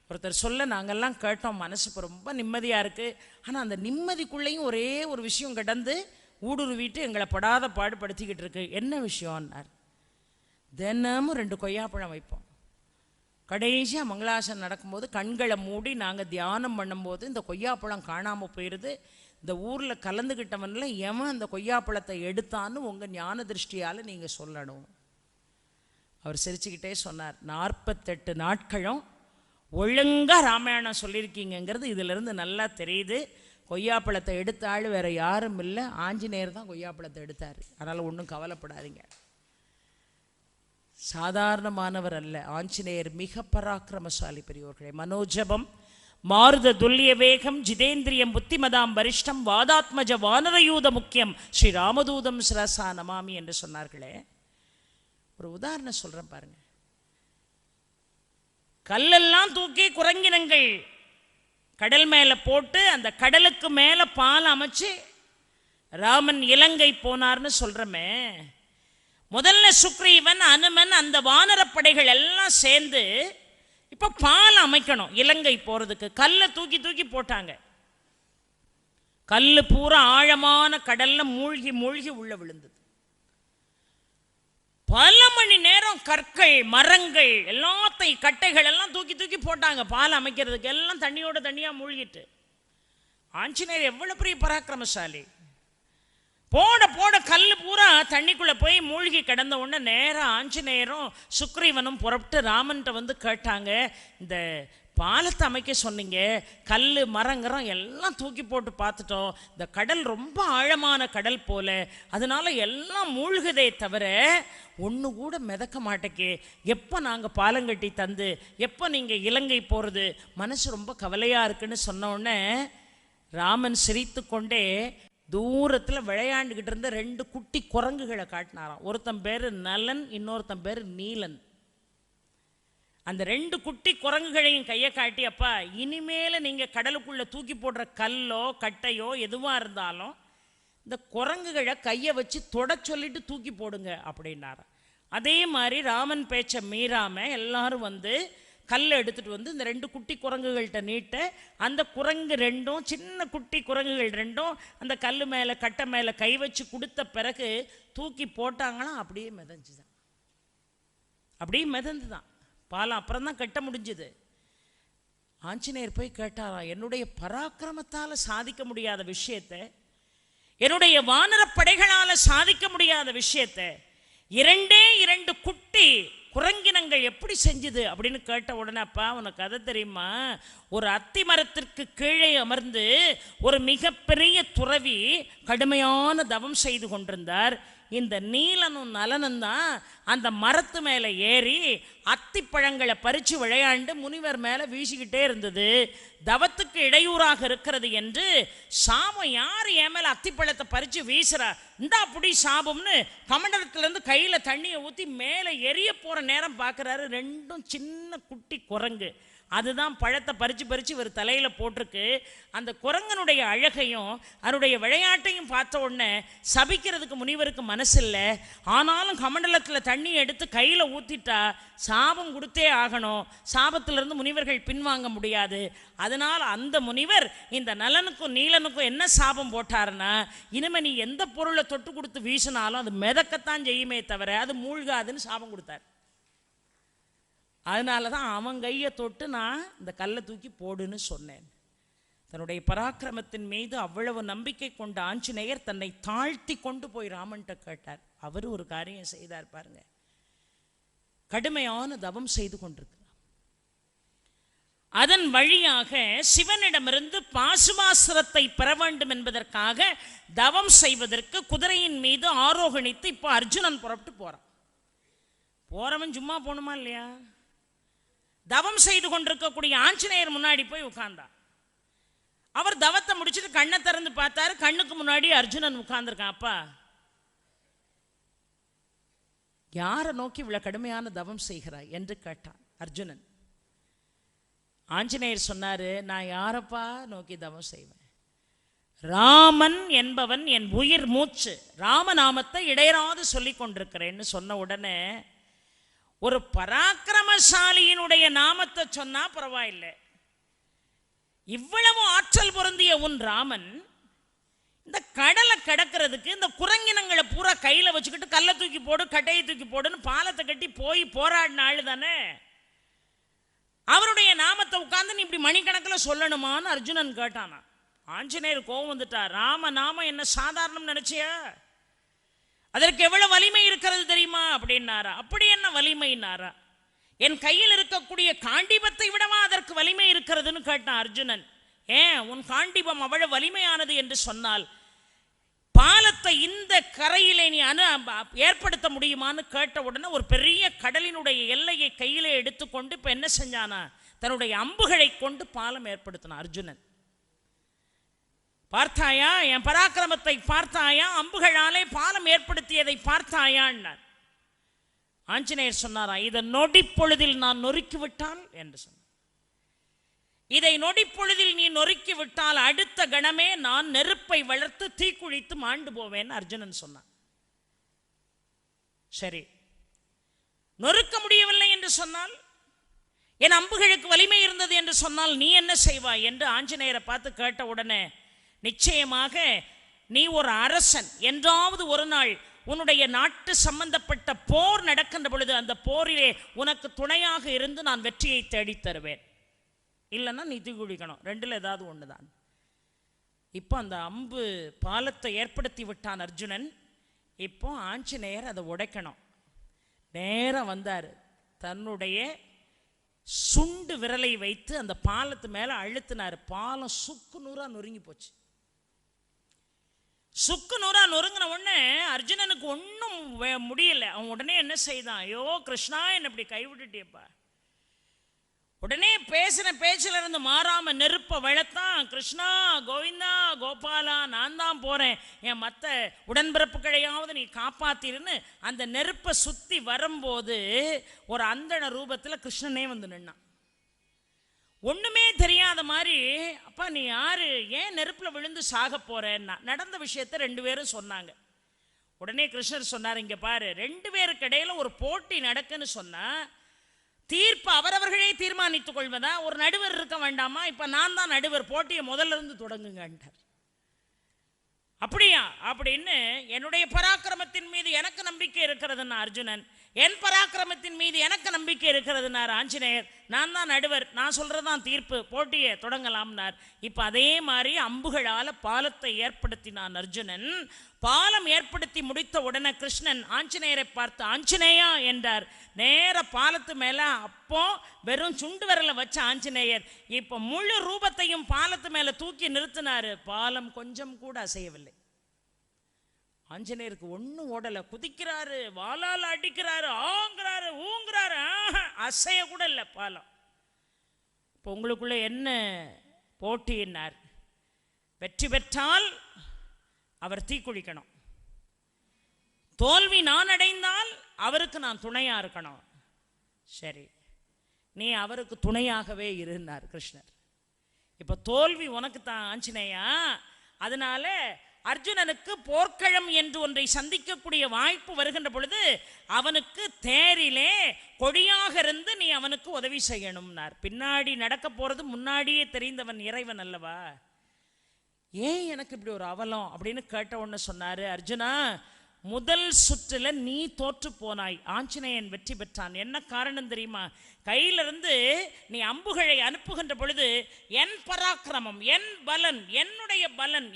Speaker 1: ஒருத்தர் சொல்ல நாங்கள்லாம் கேட்டோம், மனசு இப்போ ரொம்ப நிம்மதியாக இருக்குது. ஆனால் அந்த நிம்மதிக்குள்ளேயும் ஒரே ஒரு விஷயம் கிடந்து ஊடுருவிட்டு எங்களை படாத பாடுபடுத்திக்கிட்டு இருக்கு. என்ன விஷயம்னார். தினமும் 2 கொய்யாப்பழம் வைப்போம். கடைசியாக மங்களாசனம் நடக்கும்போது கண்களை மூடி நாங்கள் தியானம் பண்ணும்போது இந்த கொய்யாப்பழம் காணாமல் போயிடுது. இந்த ஊரில் கலந்துக்கிட்டவனில் எவன் அந்த கொய்யாப்பழத்தை எடுத்தான்னு உங்கள் ஞான திருஷ்டியால் நீங்கள் சொல்லணும். அவர் சிரிச்சுக்கிட்டே சொன்னார், 48 நாட்களும் ஒழுங்காக ராமாயணம் சொல்லியிருக்கீங்கிறது இதிலிருந்து நல்லா தெரியுது. கொய்யாப்பழத்தை எடுத்த ஆள் வேறு யாரும் இல்லை, ஆஞ்சநேயர் தான் கொய்யாப்பழத்தை எடுத்தார். அதனால் ஒன்றும் கவலைப்படாதீங்க. சாதாரணமானவர் அல்ல ஆஞ்சநேயர், மிக பராக்கிரமசாலி பெரியோர்களே. மனோஜபம் மாருத துல்லிய வேகம் ஜிதேந்திரியம் புத்திமதாம் வரிஷ்டம் வாதாத்மஜ வானரயூத முக்கியம் ஸ்ரீ ராமதூதம் சிரசா நமாமி என்று சொன்னார்களே. ஒரு உதாரணம் சொல்கிறேன் பாருங்க. கல்லெல்லாம் தூக்கி குரங்கினங்கள் கடல் மேலே போட்டு அந்த கடலுக்கு மேலே பால் அமைச்சு ராமன் இலங்கை போனார்னு சொல்றமே, முதல்ல சுக்ரீவன், அனுமன், அந்த வானரப்படைகள் எல்லாம் சேர்ந்து இப்ப பாலம் அமைக்கணும் இலங்கை போறதுக்கு. கல்லை தூக்கி தூக்கி போட்டாங்க. கல்லு பூரா ஆழமான கடல்ல மூழ்கி மூழ்கி உள்ள விழுந்தது. பல மணி நேரம் கற்கள், மரங்கள் எல்லாத்தையும், கட்டைகள் எல்லாம் தூக்கி தூக்கி போட்டாங்க பாலம் அமைக்கிறதுக்கு. எல்லாம் தண்ணியோட தண்ணியா மூழ்கிட்டு. ஆஞ்சநேயர் எவ்வளவு பெரிய பராக்கிரமசாலி! போட போட கல்லு பூரா தண்ணிக்குள்ள போய் மூழ்கி கிடந்த உடனே நேரம் ஆஞ்சநேயரும் சுக்ரீவனும் புறப்பட்டு ராமன்கிட்ட வந்து கேட்டாங்க, இந்த பாலத்தை அமைக்க சொன்னீங்க, கல் மரங்கரம் எல்லாம் தூக்கி போட்டு பார்த்துட்டோம், இந்த கடல் ரொம்ப ஆழமான கடல் போல, அதனால எல்லாம் மூழ்குதே தவிர ஒன்று கூட மிதக்க மாட்டேக்கே, எப்போ நாங்கள் பாலம் கட்டி தந்து எப்போ நீங்கள் இலங்கை போகிறது, மனசு ரொம்ப கவலையாக இருக்குன்னு சொன்ன உடனே ராமன் சிரித்து கொண்டே தூரத்தில் விளையாண்டுக்கிட்டு இருந்த 2 குட்டி குரங்குகளை காட்டினாராம். ஒருத்தன் பேர் நலன், இன்னொருத்தன் பேர் நீலன். அந்த 2 குட்டி குரங்குகளையும் கையை காட்டி, அப்பா இனிமேல நீங்கள் கடலுக்குள்ளே தூக்கி போடுற கல்லோ கட்டையோ எதுவாக இருந்தாலும் இந்த குரங்குகளை கையை வச்சு தொட சொல்லிட்டு தூக்கி போடுங்க அப்படின்னார. அதே மாதிரி ராமன் பேச்சை மீறாமல் எல்லாரும் வந்து கல்லை எடுத்துகிட்டு வந்து இந்த 2 குட்டி குரங்குகள்கிட்ட நீட்ட, அந்த குரங்கு 2ம், சின்ன குட்டி குரங்குகள் 2ம் அந்த கல் மேலே கட்டை மேலே கை வச்சு கொடுத்த பிறகு தூக்கி போட்டாங்களாம். அப்படியே மிதஞ்சுதான், அப்படியே மிதந்து தான் பாலம் அப்புறம் தான் கட்ட முடிஞ்சுது. ஆஞ்சநேயர் போய் கேட்டாரா, என்னுடைய பராக்கிரமத்தால் சாதிக்க முடியாத விஷயத்தை, என்னுடைய வானரப்படைகளால் சாதிக்க முடியாத விஷயத்தை 2 குட்டி குரங்கினங்கள் எப்படி செஞ்சுது அப்படின்னு கேட்ட உடனே, அப்பா உனக்கு கதை தெரியுமா, ஒரு அத்தி மரத்திற்கு கீழே அமர்ந்து ஒரு மிகப்பெரிய துறவி கடுமையான தவம் செய்து கொண்டிருந்தார். இந்த நீலனும் நலனும் தான் அந்த மரத்து மேலே ஏறி அத்திப்பழங்களை பறித்து விளையாண்டு முனிவர் மேலே வீசிக்கிட்டே இருந்தது. தவத்துக்கு இடையூறாக இருக்கிறது என்று சாபம், யார் என் மேலே அத்திப்பழத்தை பறித்து வீசுறா, இந்தா அப்படி சாபம்னு கமண்டலத்திலேருந்து கையில் தண்ணியை ஊற்றி மேலே எரிய போகிற நேரம் பார்க்குறாரு. 2 சின்ன குட்டி குரங்கு அதுதான் பழத்தை பறித்து பறித்து இவர் தலையில் போட்டிருக்கு. அந்த குரங்கனுடைய அழகையும் அதனுடைய விளையாட்டையும் பார்த்த உடனே சபிக்கிறதுக்கு முனிவருக்கு மனசில்லை. ஆனாலும் கமண்டலத்தில் தண்ணி எடுத்து கையில் ஊற்றிட்டா சாபம் கொடுத்தே ஆகணும், சாபத்திலிருந்து முனிவர்கள் பின்வாங்க முடியாது. அதனால் அந்த முனிவர் இந்த நலனுக்கும் நீலனுக்கும் என்ன சாபம் போட்டாருன்னா, இனிமே நீ எந்த பொருளை தொட்டு கொடுத்து வீசினாலும் அது மிதக்கத்தான் செய்யுமே தவிர அது மூழ்காதுன்னு சாபம் கொடுத்தார். அதனால தான் அவன் கையை தொட்டு நான் இந்த கல்லை தூக்கி போடுன்னு சொன்னேன். தன்னுடைய பராக்கிரமத்தின் மீது அவ்வளவு நம்பிக்கை கொண்ட ஆஞ்சநேயர் தன்னை தாழ்த்தி கொண்டு போய் ராமன்கிட்ட கேட்டார். அவர் ஒரு காரியம் செய்தார் பாருங்க. கடுமையான தவம் செய்து கொண்டிருக்கிறார். அதன் வழியாக சிவனிடமிருந்து பாசுபாசுரத்தை பெற வேண்டும் என்பதற்காக தவம் செய்வதற்கு குதிரையின் மீது ஆரோகணித்து இப்போ அர்ஜுனன் புறப்பட்டு போறான். போறவன் சும்மா போகணுமா இல்லையா? தவம் செய்து கொண்டிருக்கக்கூடிய ஆஞ்சநேயர் முன்னாடி போய் உட்கார்ந்தார். அவர் தவத்தை முடிச்சுட்டு கண்ணை திறந்து பார்த்தாரு. கண்ணுக்கு முன்னாடி அர்ஜுனன் உட்கார்ந்துருக்கான். அப்பா யாரை நோக்கி இவ்வளவு கடுமையான தவம் செய்கிறாய் என்று கேட்டான் அர்ஜுனன். ஆஞ்சநேயர் சொன்னாரு, நான் யாரப்பா நோக்கி தவம் செய்வேன், ராமன் என்பவன் என் உயிர் மூச்சு, ராமநாமத்தை இடையராது சொல்லி கொண்டிருக்கிறேன்னு சொன்ன உடனே, ஒரு பராக்கிரமசாலியினுடைய நாமத்தை சொன்னா பரவாயில்லை, இவ்வளவு ஆற்றல் பொருந்திய உன் ராமன் இந்த கடலை கடக்கிறதுக்கு இந்த குரங்கினங்களை பூரா கையில் வச்சுக்கிட்டு கல்லை தூக்கி போடு கட்டையை தூக்கி போடுன்னு பாலத்தை கட்டி போய் போராடின ஆளு தானே, அவருடைய நாமத்தை உட்கார்ந்து நீ இப்படி மணிக்கணக்கில் சொல்லணுமான்னு அர்ஜுனன் கேட்டானா. ஆஞ்சநேயர் கோவம் வந்துட்டார். ராம நாமம் என்ன சாதாரணம் நினைச்சியா, அதற்கு எவ்வளவு வலிமை இருக்கிறது தெரியுமா அப்படின்னாரா. அப்படி என்ன வலிமைன்னாரா, என் கையில் இருக்கக்கூடிய காண்டிபத்தை விடவா அதற்கு வலிமை இருக்கிறதுன்னு கேட்டான் அர்ஜுனன். ஏன் உன் காண்டிபம் அவ்வளவு வலிமையானது என்று சொன்னால் பாலத்தை இந்த கரையிலே நீ ஏற்படுத்த முடியுமான்னு கேட்ட உடனே ஒரு பெரிய கடலினுடைய எல்லையை கையிலே எடுத்துக்கொண்டு இப்ப என்ன செஞ்சானா, தன்னுடைய அம்புகளை கொண்டு பாலம் ஏற்படுத்தினான் அர்ஜுனன். பார்த்தாயா என் பராக்கிரமத்தை, பார்த்தாயா அம்புகளாலே பாலம் ஏற்படுத்தியதை பார்த்தாயான்னார். ஆஞ்சநேயர் சொன்னாரா, இதை நொடி பொழுதில் நான் நொறுக்கி விட்டால் என்று சொன்னார். இதை நொடிப்பொழுதில் நீ நொறுக்கி விட்டால் அடுத்த கணமே நான் நெருப்பை வளர்த்து தீக்குழித்து மாண்டு போவேன் அர்ஜுனன் சொன்னான். சரி, நொறுக்க முடியவில்லை என்று சொன்னால், என் அம்புகளுக்கு வலிமை இருந்தது என்று சொன்னால் நீ என்ன செய்வாய் என்று ஆஞ்சநேயரை பார்த்து கேட்ட உடனே, நிச்சயமாக நீ ஒரு அரசன், என்றாவது ஒரு நாள் உன்னுடைய நாட்டு சம்பந்தப்பட்ட போர் நடக்கின்ற பொழுது அந்த போரிலே உனக்கு துணையாக இருந்து நான் வெற்றியை தேடித் தருவேன், இல்லைன்னா நீ தீக்குளிக்கணும், ரெண்டில் ஏதாவது ஒன்று தான். இப்போ அந்த அம்பு பாலத்தை ஏற்படுத்தி விட்டான் அர்ஜுனன். இப்போ ஆஞ்சநேயர் அதை உடைக்கணும். நேரம் வந்தார், தன்னுடைய சுண்டு விரலை வைத்து அந்த பாலத்து மேலே அழுத்தினார். பாலம் சுக்கு நூறா நொறுங்கி போச்சு. சுக்கு நூறா நொறுங்கின உடனே அர்ஜுனனுக்கு ஒன்றும் முடியல. அவன் உடனே என்ன செய்தான், ஐயோ கிருஷ்ணா என்ன இப்படி கைவிட்டுட்டியப்பா. உடனே பேசின பேச்சில் இருந்து மாறாம நெருப்ப வளர்த்தான். கிருஷ்ணா, கோவிந்தா, கோபாலா, நான் தான் போறேன், என் மற்ற உடன்பிறப்புகளையாவது நீ காப்பாத்திருன்னு அந்த நெருப்பை சுத்தி வரும்போது ஒரு அந்தண ரூபத்தில் கிருஷ்ணனே வந்து நின்னான். ஒண்ணுமே தெரியாத மாதிரி, அப்பா நீ யாரு, ஏன் நெருப்புல விழுந்து சாக போறேன்னா நடந்த விஷயத்த ரெண்டு பேரும் சொன்னாங்க. உடனே கிருஷ்ணர் சொன்னார், இங்க பாரு, ரெண்டு பேருக்கு இடையில ஒரு போட்டி நடக்குன்னு சொன்னா தீர்ப்பு அவரவர்களே தீர்மானித்துக் கொள்வதா, ஒரு நடுவர் இருக்க வேண்டாமா, இப்ப நான் தான் நடுவர், போட்டியை முதல்ல இருந்து தொடங்குங்கன்றார். அப்படியா அப்படின்னு, என்னுடைய பராக்கிரமத்தின் மீது எனக்கு நம்பிக்கை இருக்கிறதுன்னா அர்ஜுனன், என் பராக்கிரமத்தின் மீது எனக்கு நம்பிக்கை இருக்கிறதுனார் ஆஞ்சநேயர், நான் தான் நடுவர், நான் சொல்றதான் தீர்ப்பு, போட்டியை தொடங்கலாம்னார். இப்ப அதே மாதிரி அம்புகளால பாலத்தை ஏற்படுத்தினான் அர்ஜுனன். பாலம் ஏற்படுத்தி முடித்த உடனே கிருஷ்ணன் ஆஞ்சநேயரை பார்த்து ஆஞ்சநேயா என்றார். நேர பாலத்து மேல அப்போ வெறும் சுண்டு விரல வச்ச ஆஞ்சநேயர் இப்ப முழு ரூபத்தையும் பாலத்து மேல தூக்கி நிறுத்தினாரு. பாலம் கொஞ்சம் கூட அசையவில்லை. ஆஞ்சநேயருக்கு ஒன்றும் ஓடலை. குதிக்கிறாரு, வாளால் அடிக்கிறாரு, ஆங்கிறாரு, ஊங்குறாரு, அசைய கூட இல்லை பாலம். இப்போ உங்களுக்குள்ள என்ன போட்டினார்? வெற்றி பெற்றால் அவர் தீக்குளிக்கணும், தோல்வி நான் அடைந்தால் அவருக்கு நான் துணையா இருக்கணும். சரி, நீ அவருக்கு துணையாகவே இருந்தார் கிருஷ்ணர். இப்போ தோல்வி உனக்கு தான் ஆஞ்சநேயா. அதனால அர்ஜுனனுக்கு போர்க்களம் என்று ஒன்றை சந்திக்கக்கூடிய வாய்ப்பு வருகின்ற பொழுது அவனுக்கு தேரிலே கொடியாக இருந்து நீ அவனுக்கு உதவி செய்யணும்னார். பின்னாடி நடக்க போறது முன்னாடியே தெரிந்தவன் இறைவன் அல்லவா, ஏன் எனக்கு இப்படி ஒரு அவலம் அப்படின்னு கேட்ட உடனே சொன்னாரு, அர்ஜுனா, முதல் சுற்றுல நீ தோற்று போனாய், ஆஞ்சநேயன் வெற்றி பெற்றான். என்ன காரணம் தெரியுமா? கையிலிருந்து நீ அம்புகளை அனுப்புகின்ற பொழுது என் பராக்கிரமம், என் பலன்,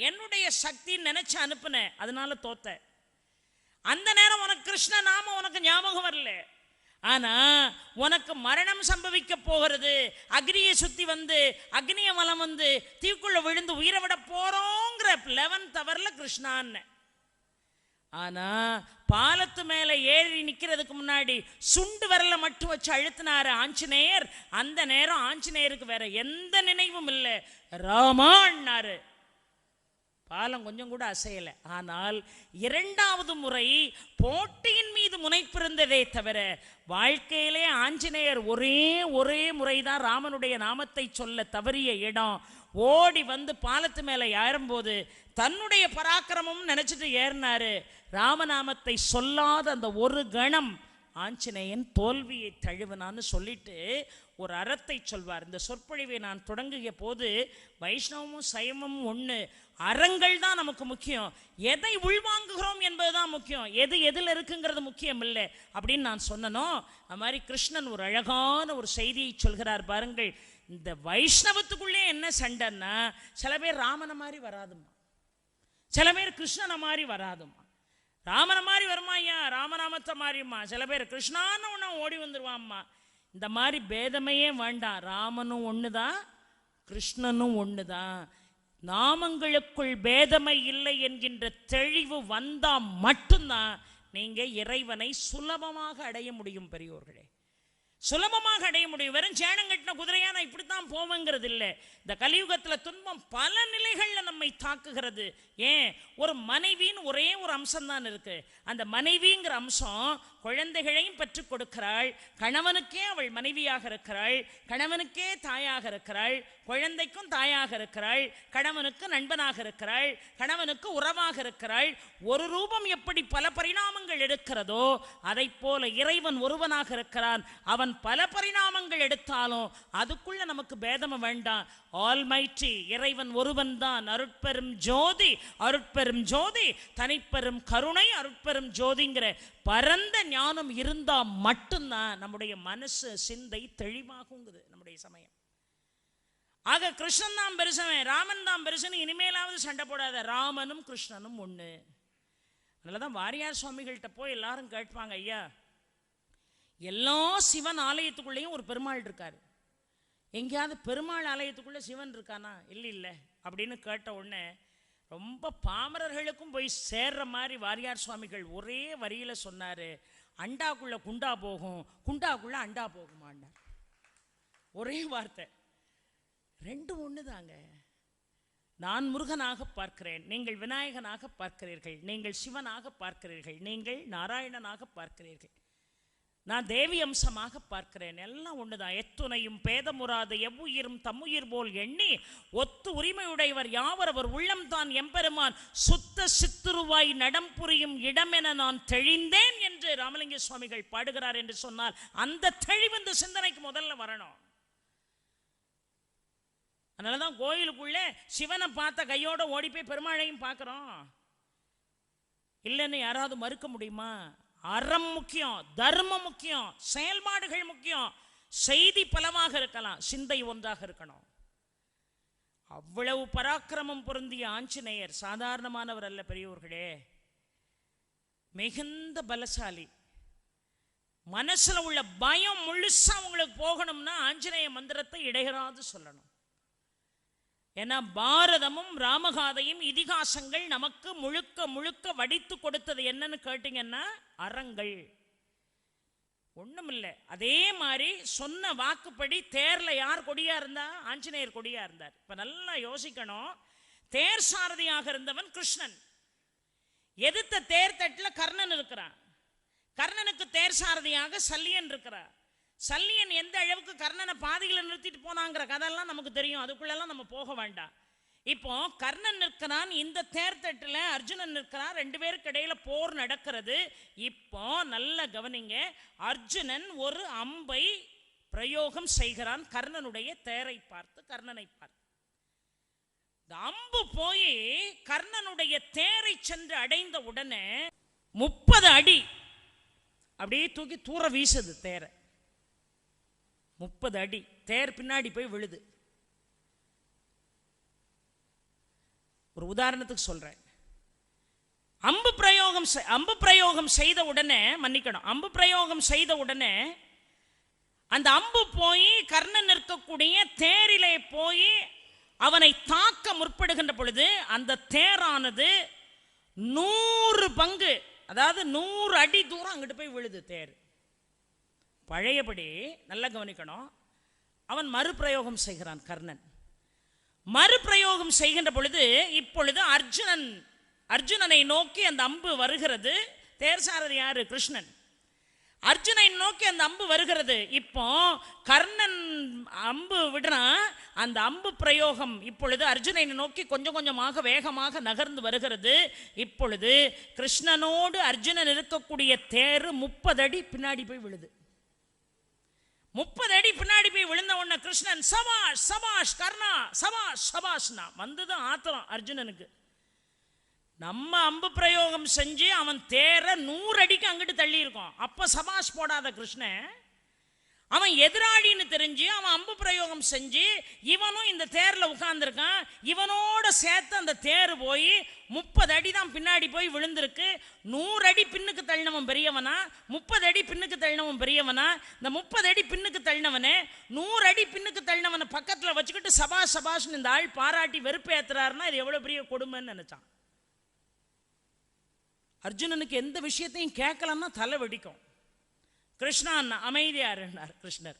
Speaker 1: என்னுடைய சக்தின்னு நினைச்சு அனுப்புன, அதனால தோத்த. அந்த நேரம் உனக்கு கிருஷ்ண நாம உனக்கு ஞாபகம் வரல. ஆனா உனக்கு மரணம் சம்பவிக்க போகிறது, அக்னியை சுத்தி வந்து அக்னிய வலம் வந்து தீக்குள்ள விழுந்து உயிரை விட போறோங்கிற 11th ஹவர்ல கிருஷ்ணான்னு. ஆனா பாலத்து மேல ஏறி நிக்கிறதுக்கு முன்னாடி சுண்டு வரல மட்டும் வச்சு அழுத்தினாரு ஆஞ்சநேயர். அந்த நேரம் ஆஞ்சநேயருக்கு வேற எந்த நினைவும் இல்லை, ராமான்னாரு. பாலம் கொஞ்சம் கூட அசையல. ஆனால் இரண்டாவது முறை போட்டியின் மீது முனைப்பு இருந்ததே தவிர வாழ்க்கையிலே ஆஞ்சநேயர் ஒரே முறைதான் ராமனுடைய நாமத்தை சொல்ல தவறிய இடம். ஓடி வந்து பாலத்து மேல ஏறும்போது தன்னுடைய பராக்கிரமம் நினைச்சிட்டு ஏறினாரு. ராமநாமத்தை சொல்லாத அந்த ஒரு கணம் ஆஞ்சநேயன் தோல்வியை தழுவினான்னு சொல்லிட்டு ஒரு அறத்தை சொல்வார். இந்த சொற்பொழிவை நான் தொடங்கிய போது வைஷ்ணவமும் சைவமும் ஒன்று, அறங்கள் தான் நமக்கு முக்கியம், எதை உள்வாங்குகிறோம் என்பதுதான் முக்கியம், எது எதில் இருக்குங்கிறது முக்கியம் இல்லை அப்படின்னு நான் சொன்னனோ, அது மாதிரி கிருஷ்ணன் ஒரு அழகான ஒரு செய்தியை சொல்கிறார் பாருங்கள். இந்த வைஷ்ணவத்துக்குள்ளே என்ன சண்டைன்னா, சில பேர் ராமனை மாதிரி வராதுமா, சில பேர் கிருஷ்ணனை மாதிரி வராதுமா. ராமனை மாதிரி வருமா ஐயா, ராமநாமத்தை மாதிரிம்மா. சில பேர் கிருஷ்ணான்னு ஒன்றா ஓடி வந்துடுவாம்மா. இந்த மாதிரி பேதமே வேண்டாம். ராமனும் ஒன்று தான், கிருஷ்ணனும் ஒன்று தான். நாமங்களுக்குள் பேதமை இல்லை என்கின்ற தெளிவு வந்தால் மட்டும்தான் நீங்கள் இறைவனை சுலபமாக அடைய முடியும். பெரியோர்களே, சுலபமாக அடைய முடியும். வெறும் சேனங்கட்டின குதிரையா நான் இப்படித்தான் போவேங்கிறது இல்லை. இந்த கலியுகத்தில் துன்பம் பல நிலைகளில் நம்மை தாக்குகிறது. ஏன், ஒரு மனைவின்னு ஒரே ஒரு அம்சம் தான் இருக்கு. அந்த மனைவிங்கிற அம்சம் குழந்தைகளையும் பெற்றுக் கொடுக்கிறாள், கணவனுக்கே அவள் மனைவியாக இருக்கிறாள், கணவனுக்கே தாயாக இருக்கிறாள், குழந்தைக்கும் தாயாக இருக்கிறாள், கணவனுக்கு நண்பனாக இருக்கிறாள், கணவனுக்கு உறவாக இருக்கிறாள். ஒரு ரூபம் எப்படி பல பரிணாமங்கள் எடுக்கிறதோ அதை போல இறைவன் ஒருவனாக இருக்கிறான். அவன் பல பரிணாமங்கள் எடுத்தாலும் அதுக்குள்ள நமக்கு பேதம் வேண்டாம். ஆல்மைட்டி இறைவன் ஒருவன் தான். அருட்பெரும் ஜோதி, அருட்பெரும் ஜோதி, தனிப்பெரும் கருணை, அருட்பெரும் ஜோதிங்கிற பரந்த ஞானம் இருந்தா மட்டும்தான் நம்முடைய மனசு சிந்தை தெளிவாகுங்குது நம்முடைய சமயம். ஆக கிருஷ்ணன் தான் பெருசவன், ராமன் தான் பெருசன், இனிமேலாவது சண்டை போடாத. ராமனும் கிருஷ்ணனும் ஒண்ணு. அதனாலதான் வாரியார் சுவாமிகள்கிட்ட போய் எல்லாரும் கேட்பாங்க, ஐயா எல்லா சிவன் ஆலயத்துக்குள்ளேயும் ஒரு பெருமாள் இருக்காரு, எங்கேயாவது பெருமாள் ஆலயத்துக்குள்ள சிவன் இருக்கானா? இல்லை அப்படின்னு கேட்ட உடனே ரொம்ப பாமரர்களுக்கும் போய் சேர்ற மாதிரி வாரியார் சுவாமிகள் ஒரே வரியில சொன்னாரு, அண்டாக்குள்ள குண்டா போகும், குண்டாக்குள்ள அண்டா போகுமான்னார். ஒரே வார்த்தை. ரெண்டு ஒன்று தாங்க. நான் முருகனாக பார்க்கிறேன், நீங்கள் விநாயகனாக பார்க்கிறீர்கள், நீங்கள் சிவனாக பார்க்கிறீர்கள், நீங்கள் நாராயணனாக பார்க்கிறீர்கள், நான் தேவி அம்சமாக பார்க்கிறேன். எல்லாம் ஒண்ணுதான். எத்துணையும் பேதமுறாத எவ்வுயிரும் தம்முயிர் போல் எண்ணி ஒத்து உரிமையுடையவர் யாவர் அவர் உள்ளம் தான் எம்பெருமான் சுத்த சித்துருவாய் நடம் புரியும் இடமென நான் தெளிந்தேன் என்று ராமலிங்க சுவாமிகள் பாடுகிறார் என்று சொன்னால் அந்த தெளிவு இந்த சிந்தனைக்கு முதல்ல வரணும். அதனாலதான் கோயிலுக்குள்ள சிவனை பார்த்த கையோட ஓடி போய் பெருமாளையும் பார்க்கிறோம். இல்லைன்னு யாராவது மறுக்க முடியுமா? அறம் முக்கியம், தர்மம் முக்கியம், செயல்பாடுகள் முக்கியம். செய்தி பலவாக இருக்கலாம், சிந்தை ஒன்றாக இருக்கணும். அவ்வளவு பராக்கிரமம் பொருந்திய ஆஞ்சநேயர் சாதாரணமானவர் அல்ல பெரியோர்களே, மிகுந்த பலசாலி. மனசுல உள்ள பயம் முழுசா உங்களுக்கு போகணும்னா ஆஞ்சநேய மந்திரத்தை இடையராது சொல்லணும். ஏன்னா பாரதமும் ராமகாதையும் இதிகாசங்கள் நமக்கு முழுக்க முழுக்க வடித்து கொடுத்தது என்னன்னு கேட்டீங்கன்னா அறங்கள். ஒண்ணுமில்லை. அதே மாதிரி சொன்ன வாக்குப்படி தேர்ல யார் கொடியா இருந்தா? ஆஞ்சநேயர் கொடியா இருந்தார். இப்ப நல்லா யோசிக்கணும். தேர் சாரதியாக இருந்தவன் கிருஷ்ணன். எதிர்த்த தேர் தட்டுல கர்ணன் இருக்கிறான். கர்ணனுக்கு தேர் சாரதியாக சல்லியன் இருக்கிறார். சல்லியன் எந்த அளவுக்கு கர்ணனை பாதிகளை நிறுத்திட்டு போனாங்கிற கதெல்லாம் நமக்கு தெரியும். அதுக்குள்ளெல்லாம் நம்ம போக வேண்டாம். இப்போ கர்ணன் நிற்கிறான், இந்த தேர்தட்டுல அர்ஜுனன் நிற்கிறான், ரெண்டு பேருக்கு இடையில போர் நடக்கிறது. இப்போ நல்ல கவனிங்க, அர்ஜுனன் ஒரு அம்பை பிரயோகம் செய்கிறான் கர்ணனுடைய தேரை பார்த்து, கர்ணனை பார்த்து. இந்த அம்பு போய் கர்ணனுடைய தேரை சென்று அடைந்த உடனே 30 அடி அப்படியே தூக்கி தூர வீசுது தேரை. 30 அடி தேர் பின்னாடி போய் விழுது. ஒரு உதாரணத்துக்கு சொல்றேன். அம்பு பிரயோகம் செய்த உடனே, மன்னிக்கணும், அம்பு பிரயோகம் செய்த உடனே அந்த அம்பு போய் கர்ணன் இருக்கக்கூடிய தேரிலே போய் அவனை தாக்க முற்படுகின்ற பொழுது அந்த தேரானது 100 பங்கு, அதாவது 100 அடி தூரம் அங்கிட்டு போய் விழுது தேர். பழையபடி நல்லா கவனிக்கணும். அவன் மறுபிரயோகம் செய்கிறான் கர்ணன். மறுபிரயோகம் செய்கின்ற பொழுது இப்பொழுது அர்ஜுனனை நோக்கி அந்த அம்பு வருகிறது. தேர் சாரதி யாரு? கிருஷ்ணன். அர்ஜுனை நோக்கி அந்த அம்பு வருகிறது. இப்போ கர்ணன் அம்பு விடுறான். அந்த அம்பு பிரயோகம் இப்பொழுது அர்ஜுனை நோக்கி கொஞ்சம் கொஞ்சமாக வேகமாக நகர்ந்து வருகிறது. இப்பொழுது கிருஷ்ணனோடு அர்ஜுனன் இருக்கக்கூடிய தேர் 30 அடி பின்னாடி போய் விழுது. 30 அடி பின்னாடி போய் விழுந்த உடனே கிருஷ்ணன் சபாஷ் சபாஷ் கர்ணா சபாஷ் சபாஷ்னா வந்ததும் ஆத்திரம் அர்ஜுனனுக்கு. நம்ம அம்பு பிரயோகம் செஞ்சு அவன் தேர 100 அடிக்கு அங்கிட்டு தள்ளி இருக்கோம். அப்ப சபாஷ் போடாத கிருஷ்ணன், அவன் எதிராளின்னு தெரிஞ்சு அவன் அம்பு பிரயோகம் செஞ்சு இவனும் இந்த தேர்ல உட்கார்ந்துருக்கான். இவனோட சேர்த்து அந்த தேர் போய் 30 அடி தான் பின்னாடி போய் விழுந்திருக்கு. 100 அடி பின்னுக்கு தள்ளினவன் பெரியவனா, 30 அடி பின்னுக்கு தள்ளினவன் பெரியவனா? இந்த 30 அடி பின்னுக்கு தள்ளினவனே 100 அடி பின்னுக்கு தள்ளினவனை பக்கத்துல வச்சுக்கிட்டு சபாஷ் சபாஷ்னு இந்த ஆள் பாராட்டி வெறுப்பு ஏத்துறாருன்னா இது எவ்வளவு பெரிய கொடுமைன்னு நினைச்சான். அர்ஜுனனுக்கு எந்த விஷயத்தையும் கேட்கலன்னா தலை வெடிக்கும். கிருஷ்ணா அமைதியா இருந்தார் கிருஷ்ணர்.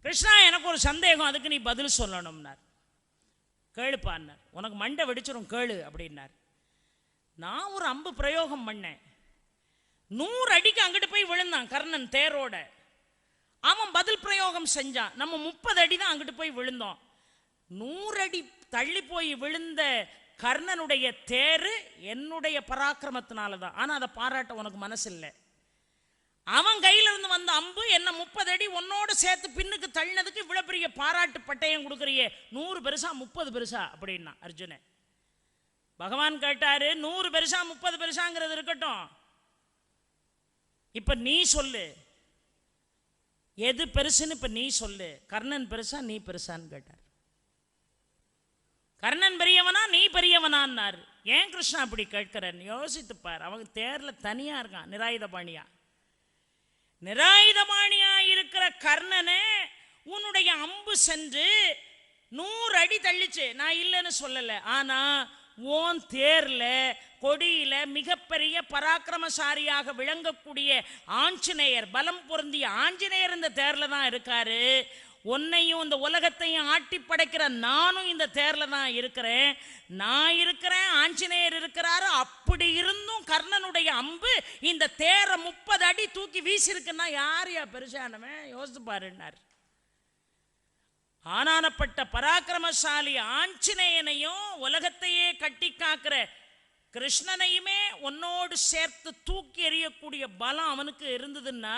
Speaker 1: கிருஷ்ணா எனக்கு ஒரு சந்தேகம், அதுக்கு நீ பதில் சொல்லணும்னார். கேளுப்பான்னார். உனக்கு மண்டை வெடிச்சிடும் கேளு அப்படின்னார். நான் ஒரு அம்பு பிரயோகம் பண்ணேன். 100 அடிக்கு அங்கிட்டு போய் விழுந்தான் கர்ணன் தேரோட. அவன் பதில் பிரயோகம் செஞ்சான். நம்ம 30 அடி தான் அங்கிட்டு போய் விழுந்தோம். 100 அடி தள்ளி போய் விழுந்த கர்ணனுடைய தேரு என்னுடைய பராக்கிரமத்தினால தான். ஆனால் அதை பாராட்ட உனக்கு மனசு இல்லை. அவன் கையிலிருந்து வந்த அம்பு என்ன 30 அடி உன்னோடு சேர்த்து பின்னுக்கு தள்ளினதுக்கு இவ்வளோ பெரிய பாராட்டு பட்டயம் கொடுக்குறியே, 100 பெருசா 30 பெருசா அப்படின்னா அர்ஜுனன். பகவான் கேட்டாரு, 100 பெருசா 30 பெருசாங்கிறது இருக்கட்டும், இப்ப நீ சொல்லு எது பெருசுன்னு. இப்ப நீ சொல்லு, கர்ணன் பெருசா நீ பெருசான்னு கேட்டார். கர்ணன் பெரியவனா நீ பெரியவனான்னாரு. ஏன் கிருஷ்ணா அப்படி கேட்கிறன்னு யோசித்துப்பார். அவங்க தேர்ல தனியா இருக்கான், நிராயுதபாணியா. நிராயுதபாணியா இருக்கிற கர்ணனே உன்னுடைய அம்பு சென்று 100 அடி தள்ளிச்சு, நான் இல்லைன்னு சொல்லல. ஆனா ஓன் தேர்ல கொடியில மிகப்பெரிய பராக்கிரமசாரியாக விளங்கக்கூடிய ஆஞ்சநேயர், பலம் பொருந்திய ஆஞ்சநேயர் இந்த தேர்ல தான் இருக்காரு. உன்னையும் இந்த உலகத்தையும் ஆட்டி படைக்கிற நானும் இந்த தேர்ல தான் இருக்கிறேன். நான் இருக்கிறேன், ஆஞ்சநேயர் இருக்கிறாரு. அப்படி இருந்தும் கர்ணனுடைய அம்பு இந்த தேரை 30 அடி தூக்கி வீசிருக்குன்னா யாரையா பெருசானவன் யோசித்து பாருன்னார். ஆனானப்பட்ட பராக்கிரமசாலி ஆஞ்சநேயனையும் உலகத்தையே கட்டி காக்கிற கிருஷ்ணனையுமே உன்னோடு சேர்த்து தூக்கி எறியக்கூடிய பலம் அவனுக்கு இருந்ததுன்னா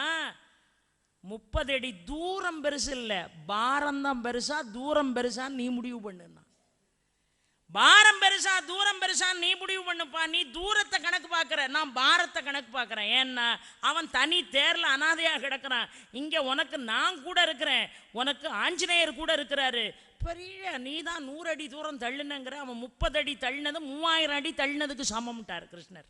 Speaker 1: 30 அடி தூரம் பெருசு இல்லை, பாரம் தான் பெருசா தூரம் பெருசான்னு நீ முடிவு பண்ணுன்னா. பாரம் பெருசா தூரம் பெருசான்னு நீ முடிவு பண்ணுப்பா. நீ தூரத்தை கணக்கு பார்க்குற, நான் பாரத்தை கணக்கு பார்க்குறேன். ஏன்னா அவன் தனி தேர்ல அனாதையாக கிடக்கிறான். இங்கே உனக்கு நான் கூட இருக்கிறேன், உனக்கு ஆஞ்சநேயர் கூட இருக்கிறாரு. பெரிய நீ தான் 100 அடி தூரம் தள்ளுனங்கிற, அவன் 30 அடி தள்ளினது 3000 அடி தள்ளினதுக்கு சமம்ட்டார் கிருஷ்ணர்.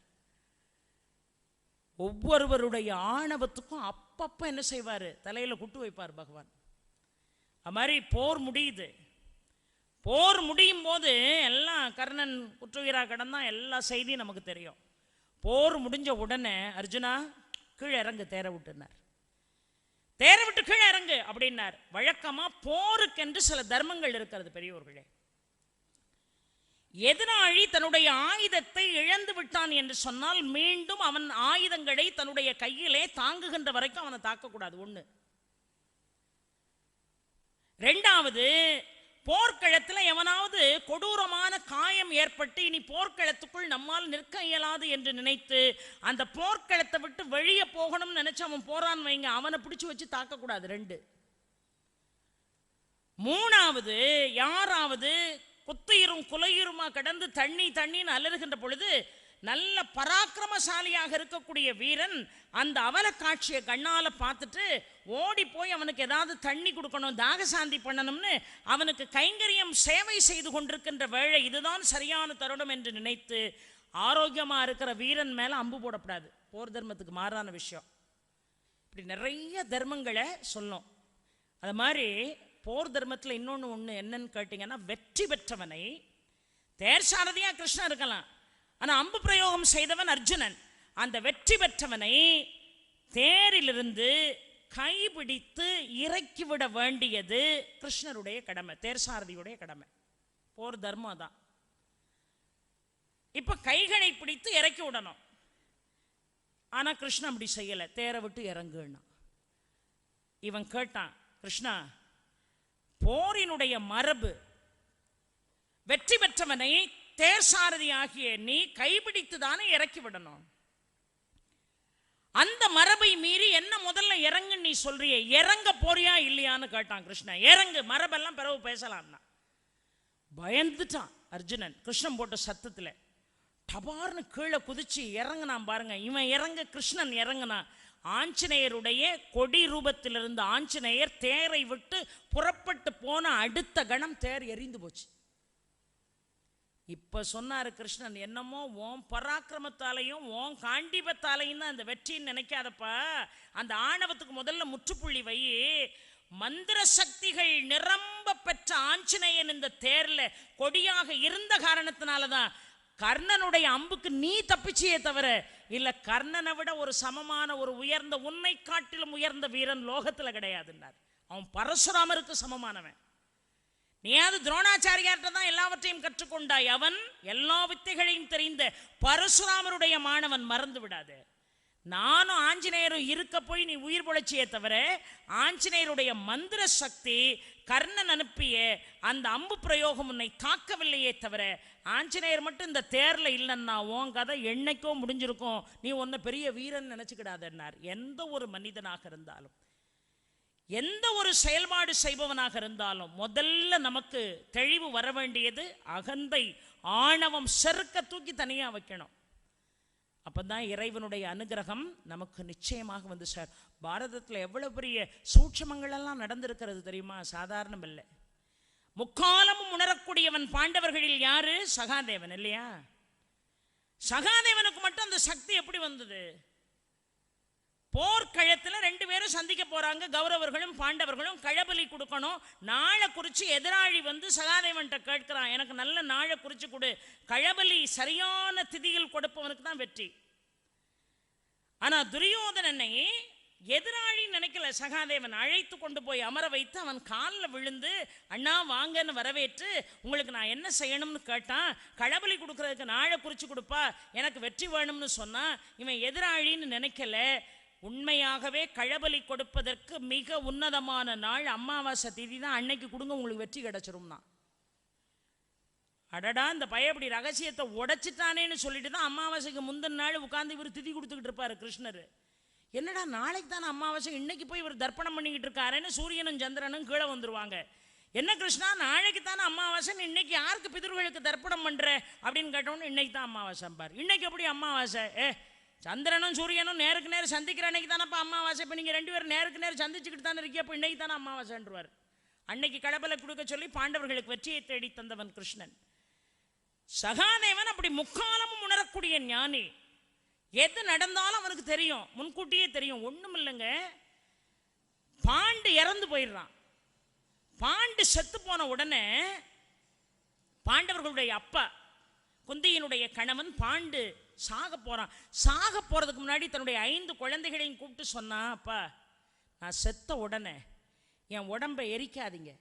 Speaker 1: ஒவ்வொருவருடைய ஆணவத்துக்கும் அப்பப்ப என்ன செய்வார், தலையில குட்டு வைப்பார் பகவான். அது மாதிரி போர் முடியுது. போர் முடியும் போது எல்லாம் கர்ணன் குற்றுயிரா கடந்தான், எல்லா செய்தியும் நமக்கு தெரியும். போர் முடிஞ்ச உடனே அர்ஜுனா கீழே இறங்கு, தேரை விட்டுனார். தேரை விட்டு கீழே இறங்கு அப்படின்னார். வழக்கமா போருக்கென்று சில தர்மங்கள் இருக்கிறது பெரியோர்களே. எதிராளி தன்னுடைய ஆயுதத்தை இழந்து விட்டான் என்று சொன்னால் மீண்டும் அவன் ஆயுதங்களை தன்னுடைய கையிலே தாங்குகின்ற வரைக்கும் அவனை தாக்கக்கூடாது. ஒண்ணு. ரெண்டாவது, போர்க்களத்தில் எவனாவது கொடூரமான காயம் ஏற்பட்டு இனி போர்க்களத்துக்குள் நம்மால் நிற்க இயலாது என்று நினைத்து அந்த போர்க்களத்தை விட்டு வெளியே போகணும்னு நினைச்சு அவன் போறான் வைங்க, அவனை பிடிச்சு வச்சு தாக்கக்கூடாது. 2. மூணாவது, யாராவது குத்துயிரும் குலையுருமா கடந்து தண்ணின்னு அலறுகின்ற பொழுது நல்ல பராக்கிரமசாலியாக இருக்கக்கூடிய வீரன் அந்த அவல காட்சியை கண்ணால பார்த்துட்டு ஓடி போய் அவனுக்கு ஏதாவது தண்ணி கொடுக்கணும், தாகசாந்தி பண்ணணும்னு அவனுக்கு கைங்கரியம் சேவை செய்து கொண்டிருக்கின்ற வேளை இதுதான் சரியான தருணம் என்று நினைத்து ஆரோக்கியமா இருக்கிற வீரன் மேல அம்பு போடப்படாது. போர் தர்மத்துக்கு மாறான விஷயம். இப்படி நிறைய தர்மங்களை சொல்லும். அது மாதிரி போர் தர்மத்தில் இன்னொன்று என்னன்னு கேட்டீங்கன்னா, வெற்றி பெற்றவனை தேர் சாரதியா கிருஷ்ணன் இருக்கலாம், ஆனால் அம்பு பிரயோகம் செய்தவன் அர்ஜுனன். அந்த வெற்றி பெற்றவனை தேரிலிருந்து கைபிடித்து இறக்கிவிட வேண்டியது கிருஷ்ணருடைய கடமை, தேர் சாரதியுடைய கடமை. போர் தர்மம் தான். இப்ப கைகளை பிடித்து இறக்கி விடணும். ஆனா கிருஷ்ணன் அப்படி செய்யல, தேரை விட்டு இறங்குன்னா. இவன் கேட்டான், கிருஷ்ணா போரினுடைய மரபு வெற்றி பெற்றவனை தேர் சாரதி ஆகிய நீ கைபிடித்து தானே இறக்கி விடணும். அந்த மரபை மீறி என்ன முதல்ல இறங்கு நீ சொல்றியே, இறங்க போறியா இல்லையான்னு கேட்டான் கிருஷ்ணன். இறங்கு, மரபெல்லாம் பிறகு பேசலாம்னா. பயந்துட்டான் அர்ஜுனன் கிருஷ்ணன் போட்ட சத்தத்துல. டபார்னு கீழே குதிச்சு இறங்குனான் பாருங்க. இவன் இறங்க கிருஷ்ணன் இறங்குனான். ஆஞ்சநேயருடைய கொடி ரூபத்திலிருந்து ஆஞ்சநேயர் தேரை விட்டு புறப்பட்டு போன அடுத்த கணம் தேர் எரிந்து போச்சு. இப்ப சொன்னாரு கிருஷ்ணன், என்னமோ ஓம் பராக்கிரமத்தாலையும் ஓம் காண்டிபத்தாலையும் தான் அந்த வெற்றின்னு நினைக்காதப்பா. அந்த ஆணவத்துக்கு முதல்ல முற்றுப்புள்ளி வை. மந்திர சக்திகள் நிரம்ப பெற்ற ஆஞ்சநேயன் இந்த தேர்ல கொடியாக இருந்த காரணத்தினாலதான் கர்ணனுடைய அம்புக்கு நீ தப்பிச்சியே தவிர இல்ல கர்ணனை விட ஒரு சமமான ஒரு உயர்ந்த, உன்னை காட்டிலும் உயர்ந்த வீரன் லோகத்துல கிடையாதுன்னார். அவன் பரசுராமருக்கு சமமானவன். நீயாவது துரோணாச்சாரியார்ட்ட தான் எல்லாவற்றையும் கற்றுக்கொண்டாய். அவன் எல்லா வித்தைகளையும் தெரிந்த பரசுராமருடைய மாணவன், மறந்து விடாது. நானும் ஆஞ்சநேயரும் இருக்க போய் நீ உயிர் பொழைச்சியே தவிர ஆஞ்சநேயருடைய மந்திர சக்தி கர்ணன் அனுப்பிய அந்த அம்பு பிரயோகம் உன்னை தாக்கவில்லையே தவிர ஆஞ்சநேயர் மட்டும் இந்த தேர்ல இல்லைன்னா உன் கதை என்னைக்கோ முடிஞ்சிருக்கும், நீ ஒன்ன பெரிய வீரன் நினைச்சுக்கிடாதன்னார். எந்த ஒரு மனிதனாக இருந்தாலும், எந்த ஒரு செயல்பாடு செய்பவனாக இருந்தாலும் முதல்ல நமக்கு தெளிவு வர வேண்டியது அகந்தை, ஆணவம், செருக்க தூக்கி தனியா வைக்கணும். அப்பதான் இறைவனுடைய அனுகிரகம் நமக்கு நிச்சயமாக வந்து சார். பாரதத்தில் எவ்வளவு பெரிய சூட்சமங்கள் எல்லாம் நடந்திருக்கிறது தெரியுமா? சாதாரணம் இல்லை. முக்காலமும் உணரக்கூடியவன் பாண்டவர்களில் யாரு? சகாதேவன் இல்லையா? சகாதேவனுக்கு மட்டும் அந்த சக்தி எப்படி வந்தது? போர்க்களத்தில் 2 பேரும் சந்திக்க போறாங்க. கௌரவர்களும் பாண்டவர்களும் களபலி கொடுக்கணும். நாளை குறிச்சு எதிராளி வந்து சகாதேவன்கிட்ட கேட்கிறான், எனக்கு நல்ல நாளை குறிச்சு கொடு. களபலி சரியான திதியில் கொடுப்பவனுக்கு தான் வெற்றி. ஆனா துரியோதனனை எதிராளி நினைக்கல. சகாதேவன் அழைத்து கொண்டு போய் அமர வைத்து அவன் காலில் விழுந்து அண்ணா வாங்கன்னு வரவேற்று, உங்களுக்கு நான் என்ன செய்யணும்னு கேட்டான். களபலி கொடுக்கறதுக்கு நாளை குறிச்சு கொடுப்பா, எனக்கு வெற்றி வேணும்னு சொன்னா. இவன் எதிராளின்னு நினைக்கல. உண்மையாகவே களபலி கொடுப்பதற்கு மிக உன்னதமான நாள் அமாவாசை திதி தான். அன்னைக்கு கொடுங்க, உங்களுக்கு வெற்றி கிடைச்சிரும்னா. அடடா, இந்த பயப்படி ரகசியத்தை உடைச்சிட்டானேன்னு சொல்லிட்டு தான் அமாவாசைக்கு முந்தின நாள் உட்காந்து இவர் திதி கொடுத்துக்கிட்டு இருப்பாரு கிருஷ்ணர். என்னடா நாளைக்கு தானே அமாவாசை, இன்னைக்கு போய் இவர் தர்ப்பணம் பண்ணிக்கிட்டு இருக்காருன்னு சூரியனும் சந்திரனும் கீழே வந்துருவாங்க. என்ன கிருஷ்ணா, நாளைக்கு தானே அமாவாசை, இன்னைக்கு யாருக்கு பிதர்களுக்கு தர்ப்பணம் பண்ற அப்படின்னு கேட்டோன்னு இன்னைக்கு தான் அமாவாசை பார். இன்னைக்கு எப்படி அமாவாசை? சந்திரனும் சூரியனும் நேருக்கு நேரம் சந்திக்கிற அன்னைக்கு தானப்பா அமாவாசை. இப்போ நீங்கள் 2 பேரும் நேருக்கு நேரம் சந்திச்சுக்கிட்டு தானே இருக்கீங்க, அப்போ இன்னைக்கு தானே அமாவாசைன்றுவார். அன்னைக்கு களபலை கொடுக்க சொல்லி பாண்டவர்களுக்கு வெற்றியை தேடி தந்தவன் கிருஷ்ணன். சகாதேவன் அப்படி முக்காலமும் உணரக்கூடிய ஞானி. எது நடந்தாலும் அவனுக்கு தெரியும், முன்கூட்டியே தெரியும். ஒன்றும் இல்லைங்க, பாண்டு இறந்து போயிடுறான். பாண்டு செத்து போன உடனே பாண்டவர்களுடைய அப்பா குந்தியினுடைய கணவன் பாண்டு சாக போறான். சாக போறதுக்கு முன்னாடி தன்னுடைய 5 குழந்தைகளையும் கூப்பிட்டு சொன்னான், அப்பா நான் செத்த உடனே என் உடம்பை எரிக்காதீங்க,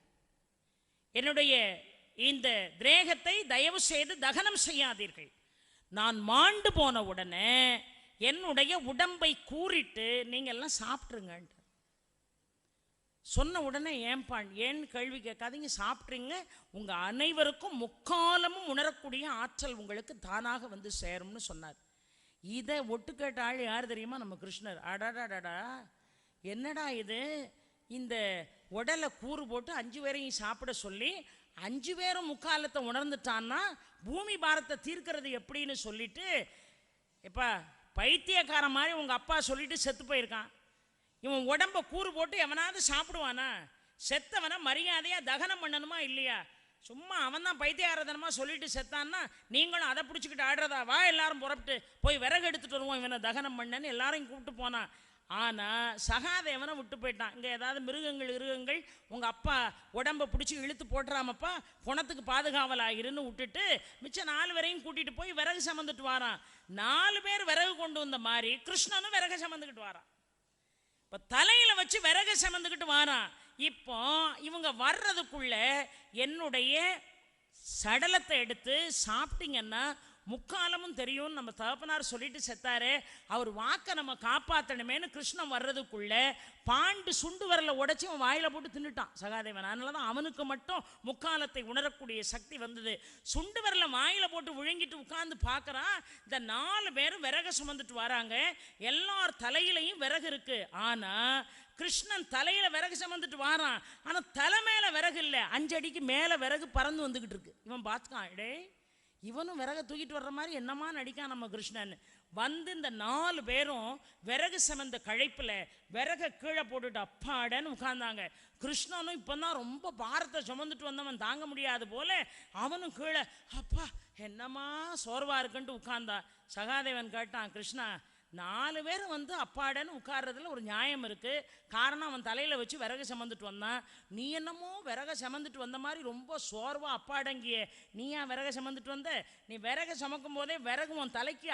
Speaker 1: என்னுடைய இந்த திரேகத்தை தயவு செய்து தகனம் செய்யாதீர்கள். நான் மாண்டு போன உடனே என்னுடைய உடம்பை கூறிட்டு நீங்க எல்லாம் சாப்பிட்டுருங்க சொன்ன உடனே ஏன்னு கேள்வி கேட்காதீங்க, சாப்பிட்றீங்க. உங்க அனைவருக்கும் முக்காலமும் உணரக்கூடிய ஆற்றல் உங்களுக்கு தானாக வந்து சேரும்னு சொன்னார். இதை ஒட்டு கேட்ட ஆள் யார் தெரியுமா? நம்ம கிருஷ்ணர். அடாடாடா, என்னடா இது, இந்த உடலை கூறு போட்டு 5 பேரையும் சாப்பிட சொல்லி 5 பேரும் முக்காலத்தை உணர்ந்துட்டான்னா பூமி பாரத்தை தீர்க்கிறது எப்படின்னு சொல்லிட்டு, எப்பா பைத்தியக்கார மாதிரி உங்க அப்பா சொல்லிட்டு செத்து போயிருக்கான், இவன் உடம்ப கூறு போட்டு எவனாவது சாப்பிடுவானா? செத்தவனை மரியாதையா தகனம் பண்ணணுமா இல்லையா? சும்மா அவன் தான் பைத்தியாரதனமா சொல்லிட்டு செத்தான்னா நீங்களும் அதை பிடிச்சிக்கிட்டு ஆடுறதா? வா எல்லாரும் புறப்பட்டு போய் விறகு எடுத்துட்டு வருவோம், இவனை தகனம் பண்ணன்னு எல்லாரையும் கூப்பிட்டு போனான். ஆனா சகாதேவனை விட்டு போயிட்டான். இங்க ஏதாவது மிருகங்கள் உங்க அப்பா உடம்ப பிடிச்சி இழுத்து போட்டுறாமப்பா, குணத்துக்கு பாதுகாவலாயிருன்னு விட்டுட்டு மிச்சம் 4 பேரையும் கூட்டிட்டு போய் விறகு சமந்துட்டு வாரான். 4 பேர் விறகு கொண்டு வந்த மாதிரி கிருஷ்ணனும் விறகு சமந்துக்கிட்டு வாரான். இப்போ தலையில வச்சு விறகு சமந்துக்கிட்டு வாரான். இப்போ இவங்க வர்றதுக்குள்ள என்னுடைய சடலத்தை எடுத்து சாப்பிட்டீங்கன்னா முக்காலமும் தெரியும் நம்ம தகப்பனார் சொல்லிட்டு செத்தாரு, அவர் வாக்கை நம்ம காப்பாற்றணுமேனு கிருஷ்ணன் வர்றதுக்குள்ள பாண்டு சுண்டு வரல உடைச்சி அவன் வாயில போட்டு தின்னுட்டான் சகாதேவன். அதனால தான் அவனுக்கு மட்டும் முக்காலத்தை உணரக்கூடிய சக்தி வந்தது. சுண்டு வரல வாயில போட்டு விழுங்கிட்டு உட்கார்ந்து பார்க்கறான். இந்த 4 பேரும் விறகு சுமந்துட்டு வராங்க. எல்லார் தலையிலையும் விறகு இருக்கு. ஆனா கிருஷ்ணன் தலையில விறகு சுமந்துட்டு வாரான். ஆனா தலை மேல விறகு இல்லை, 5 அடிக்கு மேல விறகு பறந்து வந்துகிட்டு இருக்கு. இவன் பார்த்துக்கான், டே இவனும் விறகை தூக்கிட்டு வர்ற மாதிரி என்னமா நடிக்கான் நம்ம கிருஷ்ணன். வந்து இந்த 4 பேரும் விறகு சமந்த கழைப்பில் விறகை கீழே போட்டுட்டு அப்பாடன்னு உட்கார்ந்தாங்க. கிருஷ்ணனும் இப்போதான் ரொம்ப பாரத்தை சுமந்துட்டு வந்தவன் தாங்க முடியாது போல அவனும் கீழே அப்பா என்னமா சோர்வா இருக்குன்ட்டு உட்கார்ந்தா. சகாதேவன் கேட்டான், கிருஷ்ணா 4 பேரும் வந்து அப்பாடன்னு உட்கார்றதுல ஒரு நியாயம் இருக்கு. காரணம் அவன் தலையில வச்சு விறகு சமந்துட்டு வந்தான். நீ என்னமோ விறக சமந்துட்டு வந்த மாதிரி ரொம்ப சோர்வா அப்பாடங்கிய, நீ ஏன் விறக சமந்துட்டு வந்த? நீ விறக சமக்கும் போதே விறகு உன் தலைக்கு